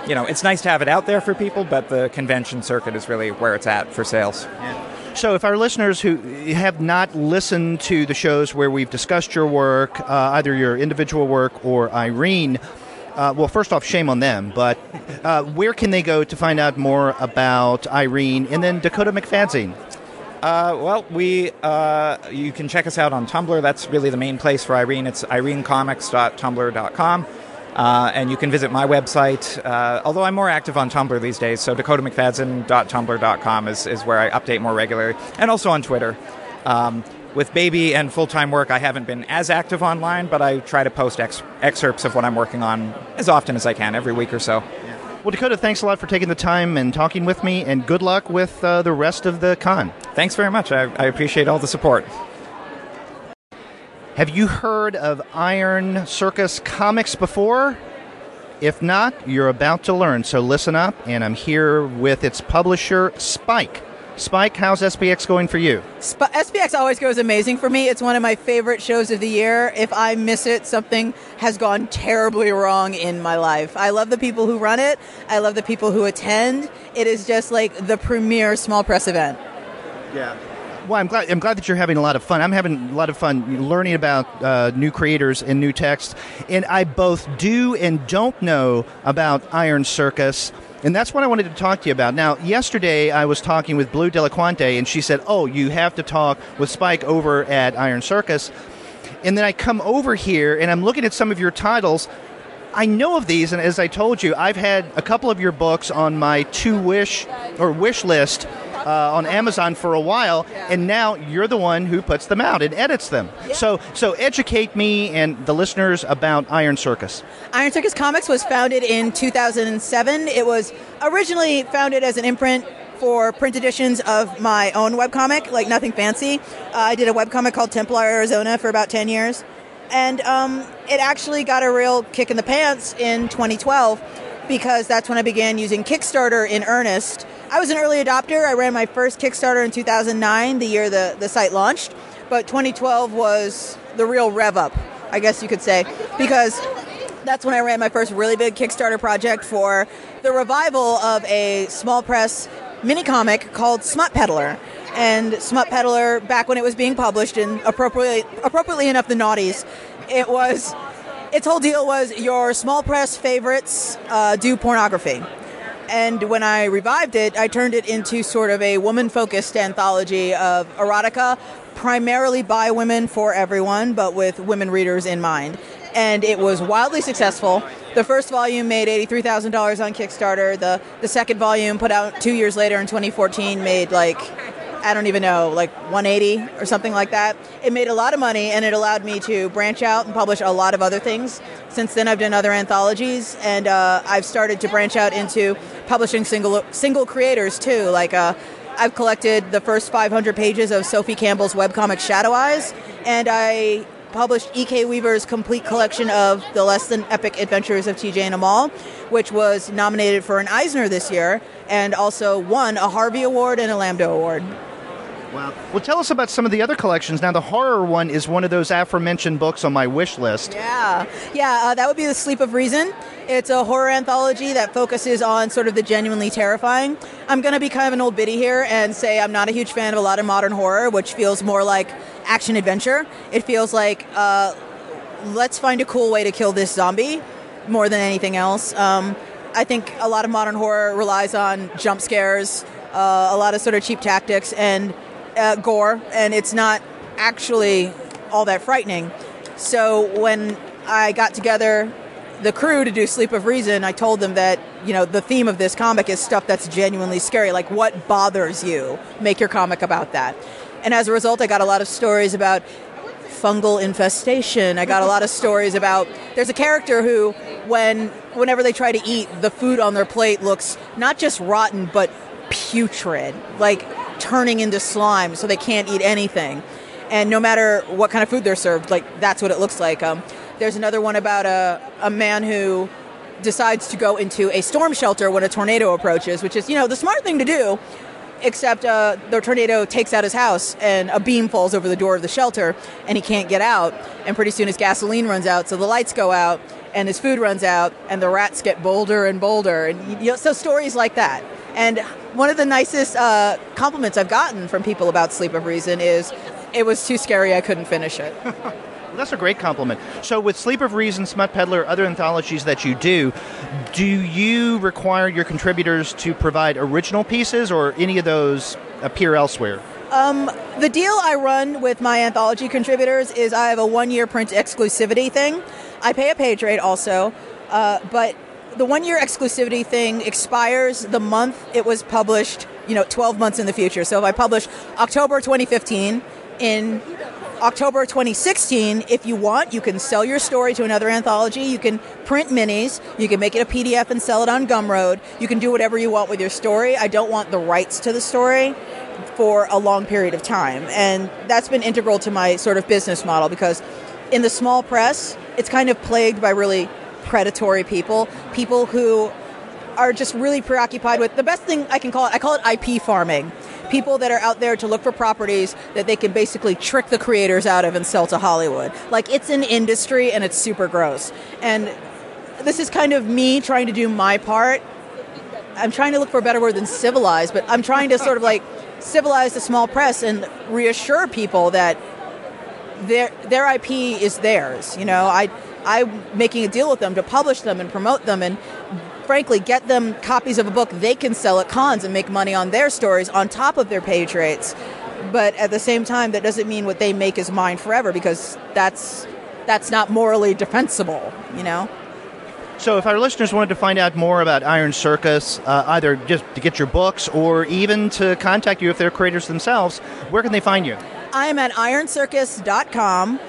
it's nice to have it out there for people, but the convention circuit is really where it's at for sales. Yeah. So if our listeners who have not listened to the shows where we've discussed your work, either your individual work or Irene, well, first off, shame on them, but where can they go to find out more about Irene and then Dakota McFadzean? You can check us out on Tumblr. That's really the main place for Irene. It's irenecomics.tumblr.com. And you can visit my website, although I'm more active on Tumblr these days, so dakotamcfadzean.tumblr.com is where I update more regularly, and also on Twitter. With baby and full-time work, I haven't been as active online, but I try to post excerpts of what I'm working on as often as I can, every week or so. Well, Dakota, thanks a lot for taking the time and talking with me, and good luck with the rest of the con. Thanks very much. I appreciate all the support. Have you heard of Iron Circus Comics before? If not, you're about to learn, so listen up, and I'm here with its publisher, Spike. Spike, how's SPX going for you? SPX always goes amazing for me. It's one of my favorite shows of the year. If I miss it, something has gone terribly wrong in my life. I love the people who run it. I love the people who attend. It is just like the premier small press event. Yeah. Well, I'm glad that you're having a lot of fun. I'm having a lot of fun learning about new creators and new texts. And I both do and don't know about Iron Circus. And that's what I wanted to talk to you about. Now, yesterday I was talking with Blue Delaquante, and she said, oh, you have to talk with Spike over at Iron Circus. And then I come over here, and I'm looking at some of your titles. I know of these, and as I told you, I've had a couple of your books on my wish list on Amazon for a while, and now you're the one who puts them out and edits them. Yeah. So educate me and the listeners about Iron Circus. Iron Circus Comics was founded in 2007. It was originally founded as an imprint for print editions of my own webcomic, like nothing fancy. I did a webcomic called Templar, Arizona for about 10 years. And it actually got a real kick in the pants in 2012 because that's when I began using Kickstarter in earnest. I was an early adopter. I ran my first Kickstarter in 2009, the year the site launched. But 2012 was the real rev up, I guess you could say, because that's when I ran my first really big Kickstarter project for the revival of a small press mini comic called Smut Peddler. And Smut Peddler, back when it was being published in appropriately enough the noughties, its whole deal was your small press favorites do pornography. And when I revived it, I turned it into sort of a woman-focused anthology of erotica, primarily by women for everyone, but with women readers in mind. And it was wildly successful. The first volume made $83,000 on Kickstarter. The second volume, put out 2 years later in 2014, made I don't even know, like 180 or something like that. It made a lot of money, and it allowed me to branch out and publish a lot of other things. Since then, I've done other anthologies, and I've started to branch out into publishing single creators, too. I've collected the first 500 pages of Sophie Campbell's webcomic Shadow Eyes, and I published E.K. Weaver's complete collection of The Less Than Epic Adventures of T.J. and Amal, which was nominated for an Eisner this year, and also won a Harvey Award and a Lambda Award. Wow. Well, tell us about some of the other collections. Now, the horror one is one of those aforementioned books on my wish list. Yeah, that would be The Sleep of Reason. It's a horror anthology that focuses on sort of the genuinely terrifying. I'm going to be kind of an old biddy here and say I'm not a huge fan of a lot of modern horror, which feels more like action-adventure. It feels like, let's find a cool way to kill this zombie more than anything else. I think a lot of modern horror relies on jump scares, a lot of sort of cheap tactics, and gore, and it's not actually all that frightening. So when I got together the crew to do Sleep of Reason, I told them that, the theme of this comic is stuff that's genuinely scary, like what bothers you? Make your comic about that. And as a result, I got a lot of stories about fungal infestation. I got a lot of stories about, there's a character who, whenever they try to eat, the food on their plate looks not just rotten, but putrid, like turning into slime so they can't eat anything. And no matter what kind of food they're served, like that's what it looks like. There's another one about a man who decides to go into a storm shelter when a tornado approaches, which is, the smart thing to do, except the tornado takes out his house and a beam falls over the door of the shelter and he can't get out. And pretty soon his gasoline runs out, so the lights go out and his food runs out and the rats get bolder and bolder. And so stories like that. And one of the nicest compliments I've gotten from people about Sleep of Reason is, it was too scary, I couldn't finish it. That's a great compliment. So with Sleep of Reason, Smut Peddler, other anthologies that you do you require your contributors to provide original pieces, or any of those appear elsewhere? The deal I run with my anthology contributors is I have a 1-year print exclusivity thing. I pay a page rate also, but the 1-year exclusivity thing expires the month it was published, 12 months in the future. So if I publish October 2015, in October 2016, if you want, you can sell your story to another anthology. You can print minis. You can make it a PDF and sell it on Gumroad. You can do whatever you want with your story. I don't want the rights to the story for a long period of time. And that's been integral to my sort of business model, because in the small press, it's kind of plagued by really predatory people who are just really preoccupied with, the best thing I call it IP farming. People that are out there to look for properties that they can basically trick the creators out of and sell to Hollywood. Like, it's an industry and it's super gross. And this is kind of me trying to do my part. I'm trying to look for a better word than civilize, but I'm trying to sort of like civilize the small press and reassure people that their IP is theirs. I'm making a deal with them to publish them and promote them and frankly get them copies of a book they can sell at cons and make money on their stories on top of their page rates. But at the same time, that doesn't mean what they make is mine forever, because that's not morally defensible, So if our listeners wanted to find out more about Iron Circus, either just to get your books or even to contact you if they're creators themselves, where can they find you? I am at ironcircus.com.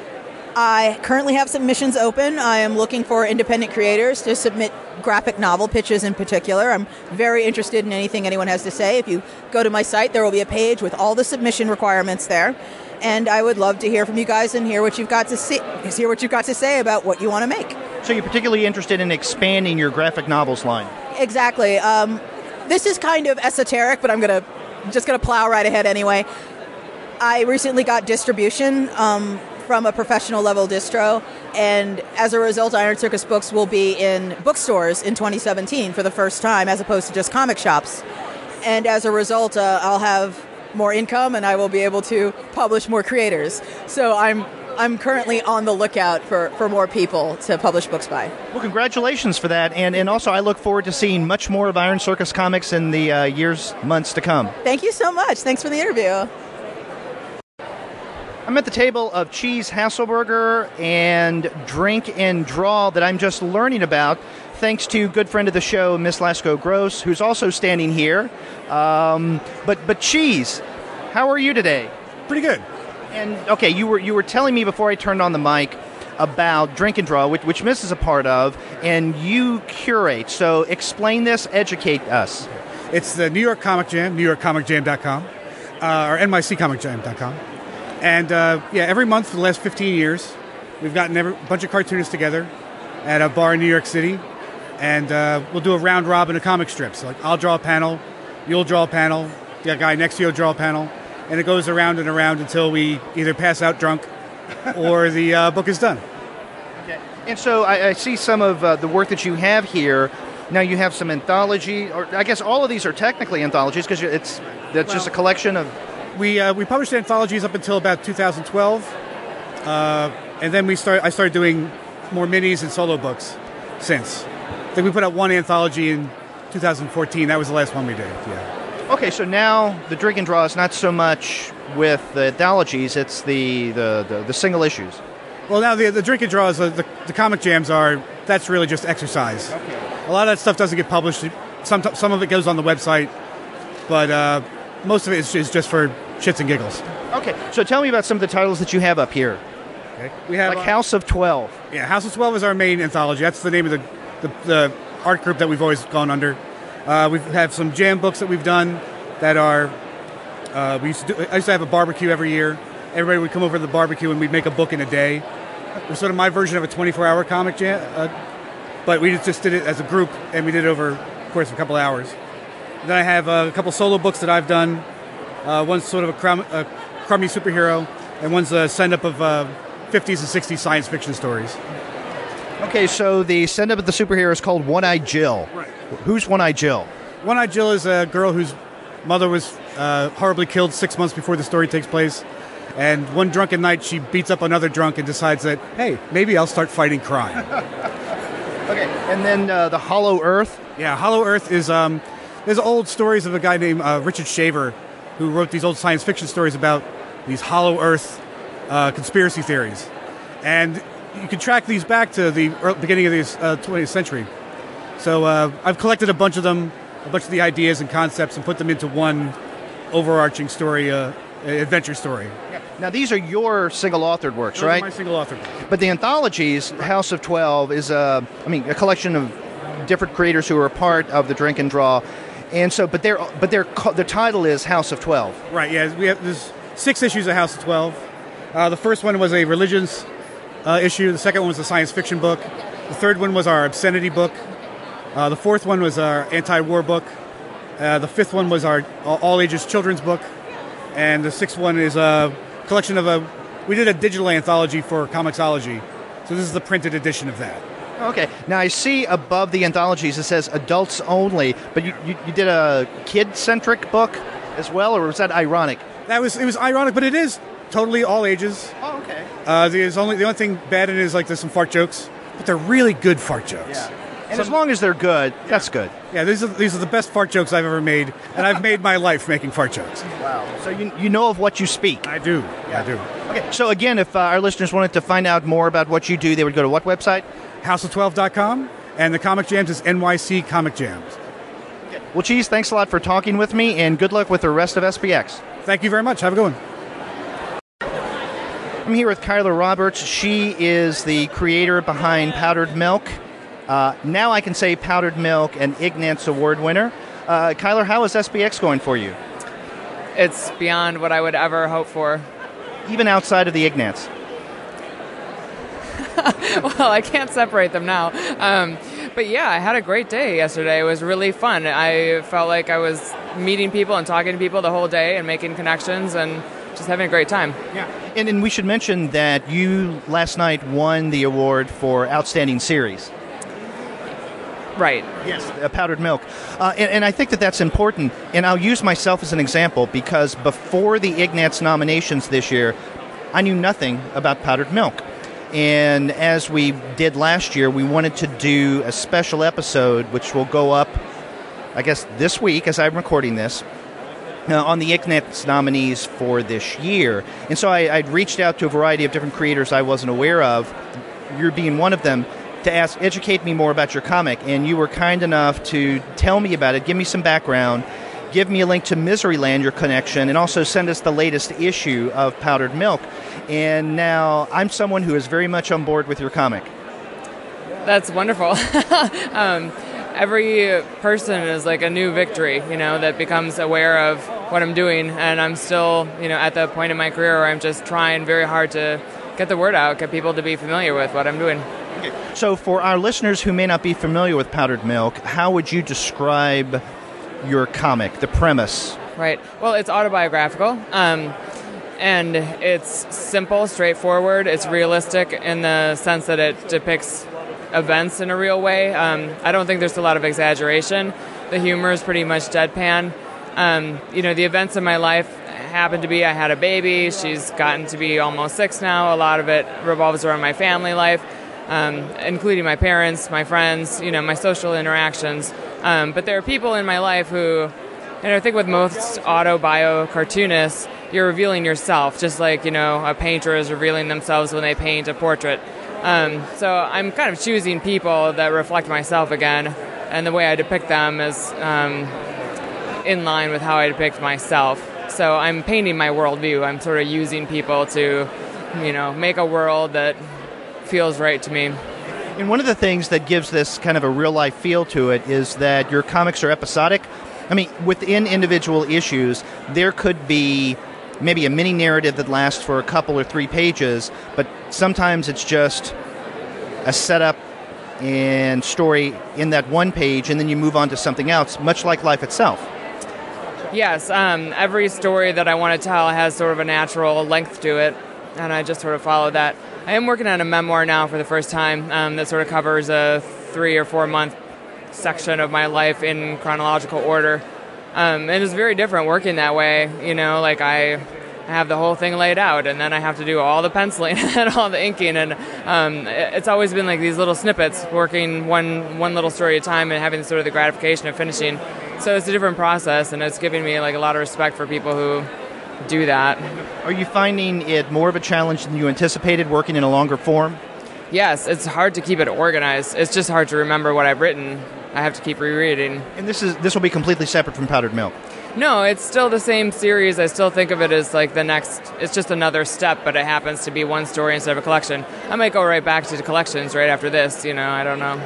I currently have submissions open. I am looking for independent creators to submit graphic novel pitches in particular. I'm very interested in anything anyone has to say. If you go to my site, there will be a page with all the submission requirements there. And I would love to hear from you guys and hear what you've got to say about what you want to make. So you're particularly interested in expanding your graphic novels line? Exactly. This is kind of esoteric, but I'm just going to plow right ahead anyway. I recently got distribution from a professional level distro, and as a result, Iron Circus books will be in bookstores in 2017 for the first time, as opposed to just comic shops. And as a result, I'll have more income and I will be able to publish more creators. So I'm currently on the lookout for more people to publish books by. Well, congratulations for that, and also I look forward to seeing much more of Iron Circus comics in the months to come. Thank you so much. Thanks for the interview. I'm at the table of Cheese Hasselburger and Drink and Draw that I'm just learning about, thanks to good friend of the show, Miss Lasco Gross, who's also standing here. But Cheese, how are you today? Pretty good. And okay, you were telling me before I turned on the mic about Drink and Draw, which Miss is a part of, and you curate. So explain this, educate us. It's the New York Comic Jam, newyorkcomicjam.com, or nyccomicjam.com. And every month for the last 15 years, we've gotten a bunch of cartoonists together at a bar in New York City, and we'll do a round robin of comic strips. Like, I'll draw a panel, you'll draw a panel, the guy next to you will draw a panel, and it goes around and around until we either pass out drunk or the book is done. Okay. And so I see some of the work that you have here. Now you have some anthology, or I guess all of these are technically anthologies because just a collection of... We published anthologies up until about 2012, and then I started doing more minis and solo books since. I think we put out one anthology in 2014. That was the last one we did, yeah. Okay, so now the Drink and Draw is not so much with the anthologies, it's the single issues. Well, now the Drink and Draw is the comic jams that's really just exercise. Okay. A lot of that stuff doesn't get published. Some of it goes on the website, but most of it is just for shits and giggles. Okay, so tell me about some of the titles that you have up here. Okay. We have House of 12. Yeah, House of 12 is our main anthology. That's the name of the art group that we've always gone under. We have some jam books that we've done that are. I used to have a barbecue every year. Everybody would come over to the barbecue and we'd make a book in a day. It was sort of my version of a 24-hour comic jam, but we just did it as a group, and we did it over, of course, a couple of hours. And then I have a couple solo books that I've done. One's sort of a crummy superhero, and one's a send-up of 50s and 60s science fiction stories. Okay, so the send-up of the superhero is called One-Eyed Jill. Right. Who's One-Eyed Jill? One-Eyed Jill is a girl whose mother was horribly killed 6 months before the story takes place. And one drunken night, she beats up another drunk and decides that, hey, maybe I'll start fighting crime. Okay, and then the Hollow Earth? Yeah, Hollow Earth is, there's old stories of a guy named Richard Shaver who wrote these old science fiction stories about these Hollow Earth conspiracy theories. And you can track these back to the beginning of the 20th century. So I've collected a bunch of them, a bunch of the ideas and concepts, and put them into one overarching story, adventure story. Now, these are your single-authored works, right? Those are my single-authored works. But the anthologies, House of 12, is a collection of different creators who are a part of the Drink and Draw, and so, but the title is House of 12. Right. Yeah. There's 6 issues of House of 12. The first one was a religions issue. The second one was a science fiction book. The third one was our obscenity book. The fourth one was our anti-war book. The fifth one was our all-ages children's book, and the sixth one is a collection of we did a digital anthology for Comixology, so this is the printed edition of that. Okay. Now, I see above the anthologies it says adults only, but you did a kid-centric book as well, or was that ironic? It was ironic, but it is totally all ages. Oh, okay. The only thing bad in it is like there's some fart jokes, but they're really good fart jokes. Yeah. And as long as they're good, that's good. Yeah, these are the best fart jokes I've ever made, and I've made my life making fart jokes. Wow. So you know of what you speak. I do. Yeah. I do. Okay. So again, if our listeners wanted to find out more about what you do, they would go to what website? House12.com, and the Comic Jams is NYC Comic Jams. Okay. Well, Cheese, thanks a lot for talking with me, and good luck with the rest of SPX. Thank you very much. Have a good one. I'm here with Keiler Roberts. She is the creator behind Powdered Milk. Now I can say Powdered Milk, an Ignatz Award winner. Keiler, how is SPX going for you? It's beyond what I would ever hope for. Even outside of the Ignatz? Well, I can't separate them now. But yeah, I had a great day yesterday. It was really fun. I felt like I was meeting people and talking to people the whole day and making connections and just having a great time. Yeah. And we should mention that you last night won the award for Outstanding Series. Right. Yes, Powdered Milk. And I think that that's important. And I'll use myself as an example because before the Ignatz nominations this year, I knew nothing about Powdered Milk. And as we did last year, we wanted to do a special episode, which will go up, I guess, this week as I'm recording this, on the Ignatz nominees for this year. And so I'd reached out to a variety of different creators I wasn't aware of, you're being one of them, to educate me more about your comic. And you were kind enough to tell me about it, give me some background, give me a link to Miseryland, your connection, and also send us the latest issue of Powdered Milk. And now I'm someone who is very much on board with your comic. That's wonderful. Every person is like a new victory, that becomes aware of what I'm doing. And I'm still, at the point in my career where I'm just trying very hard to get the word out, get people to be familiar with what I'm doing. Okay. So for our listeners who may not be familiar with Powdered Milk, how would you describe your comic, the premise? Right. Well, it's autobiographical. And it's simple, straightforward. It's realistic in the sense that it depicts events in a real way. I don't think there's a lot of exaggeration. The humor is pretty much deadpan. The events in my life happen to be I had a baby. She's gotten to be almost 6 now. A lot of it revolves around my family life, including my parents, my friends, my social interactions. But there are people in my life who, and I think with most auto-bio cartoonists, you're revealing yourself, just like, a painter is revealing themselves when they paint a portrait. So I'm kind of choosing people that reflect myself again, and the way I depict them is in line with how I depict myself. So I'm painting my worldview. I'm sort of using people to, make a world that feels right to me. And one of the things that gives this kind of a real-life feel to it is that your comics are episodic. I mean, within individual issues, there could be maybe a mini narrative that lasts for a couple or 3 pages, but sometimes it's just a setup and story in that one page, and then you move on to something else, much like life itself. Yes, every story that I want to tell has sort of a natural length to it, and I just sort of follow that. I am working on a memoir now for the first time that sort of covers a 3 or 4 month section of my life in chronological order. And it's very different working that way, you know, like I have the whole thing laid out, and then I have to do all the penciling and all the inking, and it's always been like these little snippets, working one little story at a time and having sort of the gratification of finishing. So it's a different process, and it's giving me like a lot of respect for people who do that. Are you finding it more of a challenge than you anticipated working in a longer form? Yes, it's hard to keep it organized. It's just hard to remember what I've written. I have to keep rereading. And this will be completely separate from Powdered Milk? No, it's still the same series. I still think of it as like the next, it's just another step, but it happens to be one story instead of a collection. I might go right back to the collections right after this, you know, I don't know.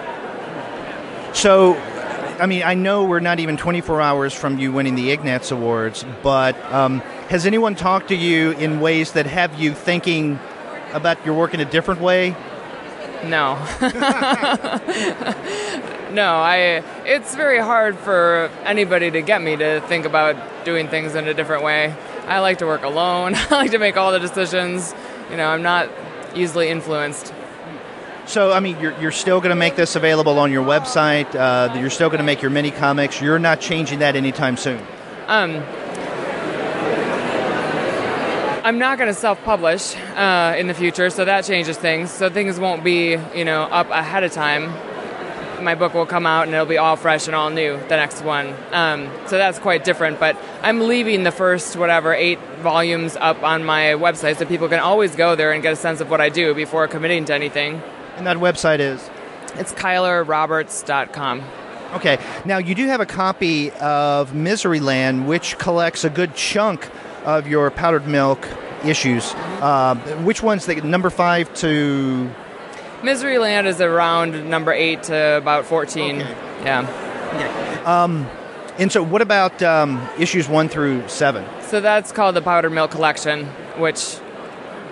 So, I mean, I know we're not even 24 hours from you winning the Ignatz Awards, but has anyone talked to you in ways that have you thinking about your work in a different way? No. No, it's very hard for anybody to get me to think about doing things in a different way. I like to work alone. I like to make all the decisions. You know, I'm not easily influenced. So, I mean, you're still going to make this available on your website. You're still going to make your mini comics. You're not changing that anytime soon. I'm not going to self-publish in the future, so that changes things. So things won't be, you know, up ahead of time. My book will come out and it'll be all fresh and all new, the next one. So that's quite different, but I'm leaving the first, 8 volumes up on my website so people can always go there and get a sense of what I do before committing to anything. And that website is? It's KeilerRoberts.com. Okay. Now, you do have a copy of Miseryland, which collects a good chunk of your Powdered Milk issues. Which one's number 5 to... Miseryland is around number 8 to about 14. Okay. Yeah. Okay. And so what about issues 1 through 7? So that's called the Powdered Milk Collection, which...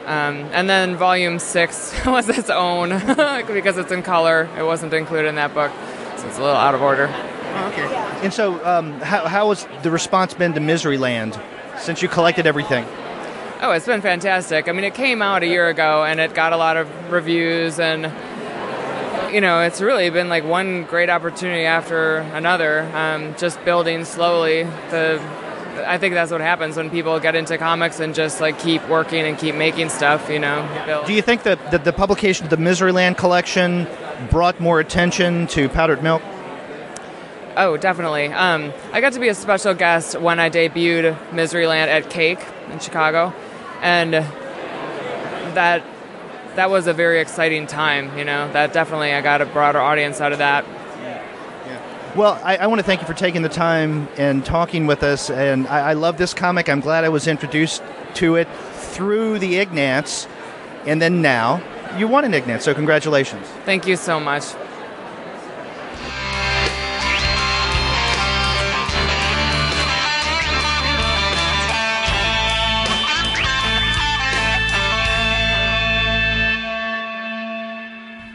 and then volume 6 was its own because it's in color. It wasn't included in that book, so it's a little out of order. Oh, okay. And so how has the response been to Miseryland since you collected everything? Oh, it's been fantastic. I mean, it came out a year ago, and it got a lot of reviews, and, you know, it's really been like one great opportunity after another, just building slowly. I think that's what happens when people get into comics and just, like, keep working and keep making stuff, you know. Build. Do you think that the publication of the Miseryland collection brought more attention to Powdered Milk? Oh, definitely. I got to be a special guest when I debuted Miseryland at Cake in Chicago, and that was a very exciting time, you know. That definitely, I got a broader audience out of that. Yeah. Well, I want to thank you for taking the time and talking with us, and I love this comic. I'm glad I was introduced to it through the Ignatz, and then now you won an Ignatz, so congratulations. Thank you so much.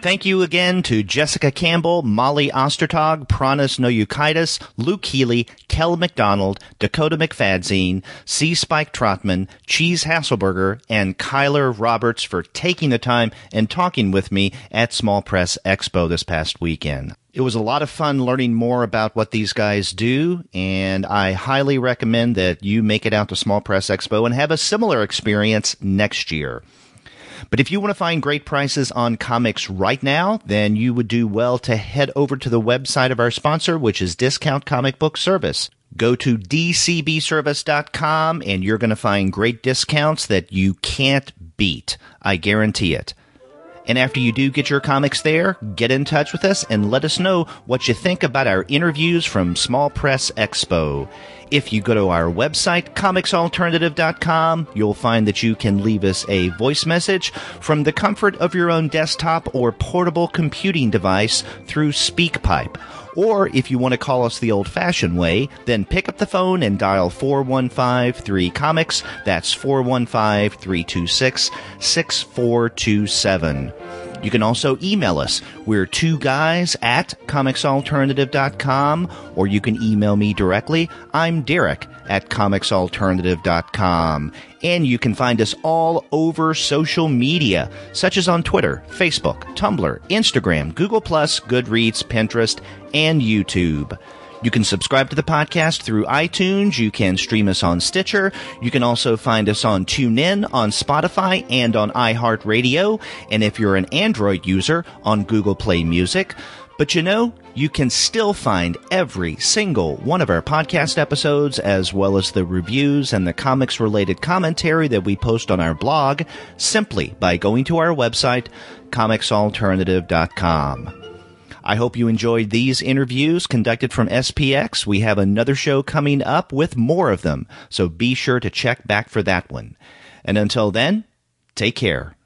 Thank you again to Jessica Campbell, Molly Ostertag, Pranas Naujokaitis, Luke Healy, Kel McDonald, Dakota McFadzean, C. Spike Trotman, Cheese Hasselburger, and Keiler Roberts for taking the time and talking with me at Small Press Expo this past weekend. It was a lot of fun learning more about what these guys do, and I highly recommend that you make it out to Small Press Expo and have a similar experience next year. But if you want to find great prices on comics right now, then you would do well to head over to the website of our sponsor, which is Discount Comic Book Service. Go to dcbservice.com, and you're going to find great discounts that you can't beat. I guarantee it. And after you do get your comics there, get in touch with us and let us know what you think about our interviews from Small Press Expo. If you go to our website, comicsalternative.com, you'll find that you can leave us a voice message from the comfort of your own desktop or portable computing device through SpeakPipe. Or if you want to call us the old-fashioned way, then pick up the phone and dial 415-3-COMICS. That's 415-326-6427. You can also email us. We're 2guys@comicsalternative.com, or you can email me directly. I'm Derek at comicsalternative.com. And you can find us all over social media, such as on Twitter, Facebook, Tumblr, Instagram, Google+, Goodreads, Pinterest, and YouTube. You can subscribe to the podcast through iTunes. You can stream us on Stitcher. You can also find us on TuneIn, on Spotify, and on iHeartRadio. And if you're an Android user, on Google Play Music. But you can still find every single one of our podcast episodes, as well as the reviews and the comics-related commentary that we post on our blog, simply by going to our website, comicsalternative.com. I hope you enjoyed these interviews conducted from SPX. We have another show coming up with more of them, so be sure to check back for that one. And until then, take care.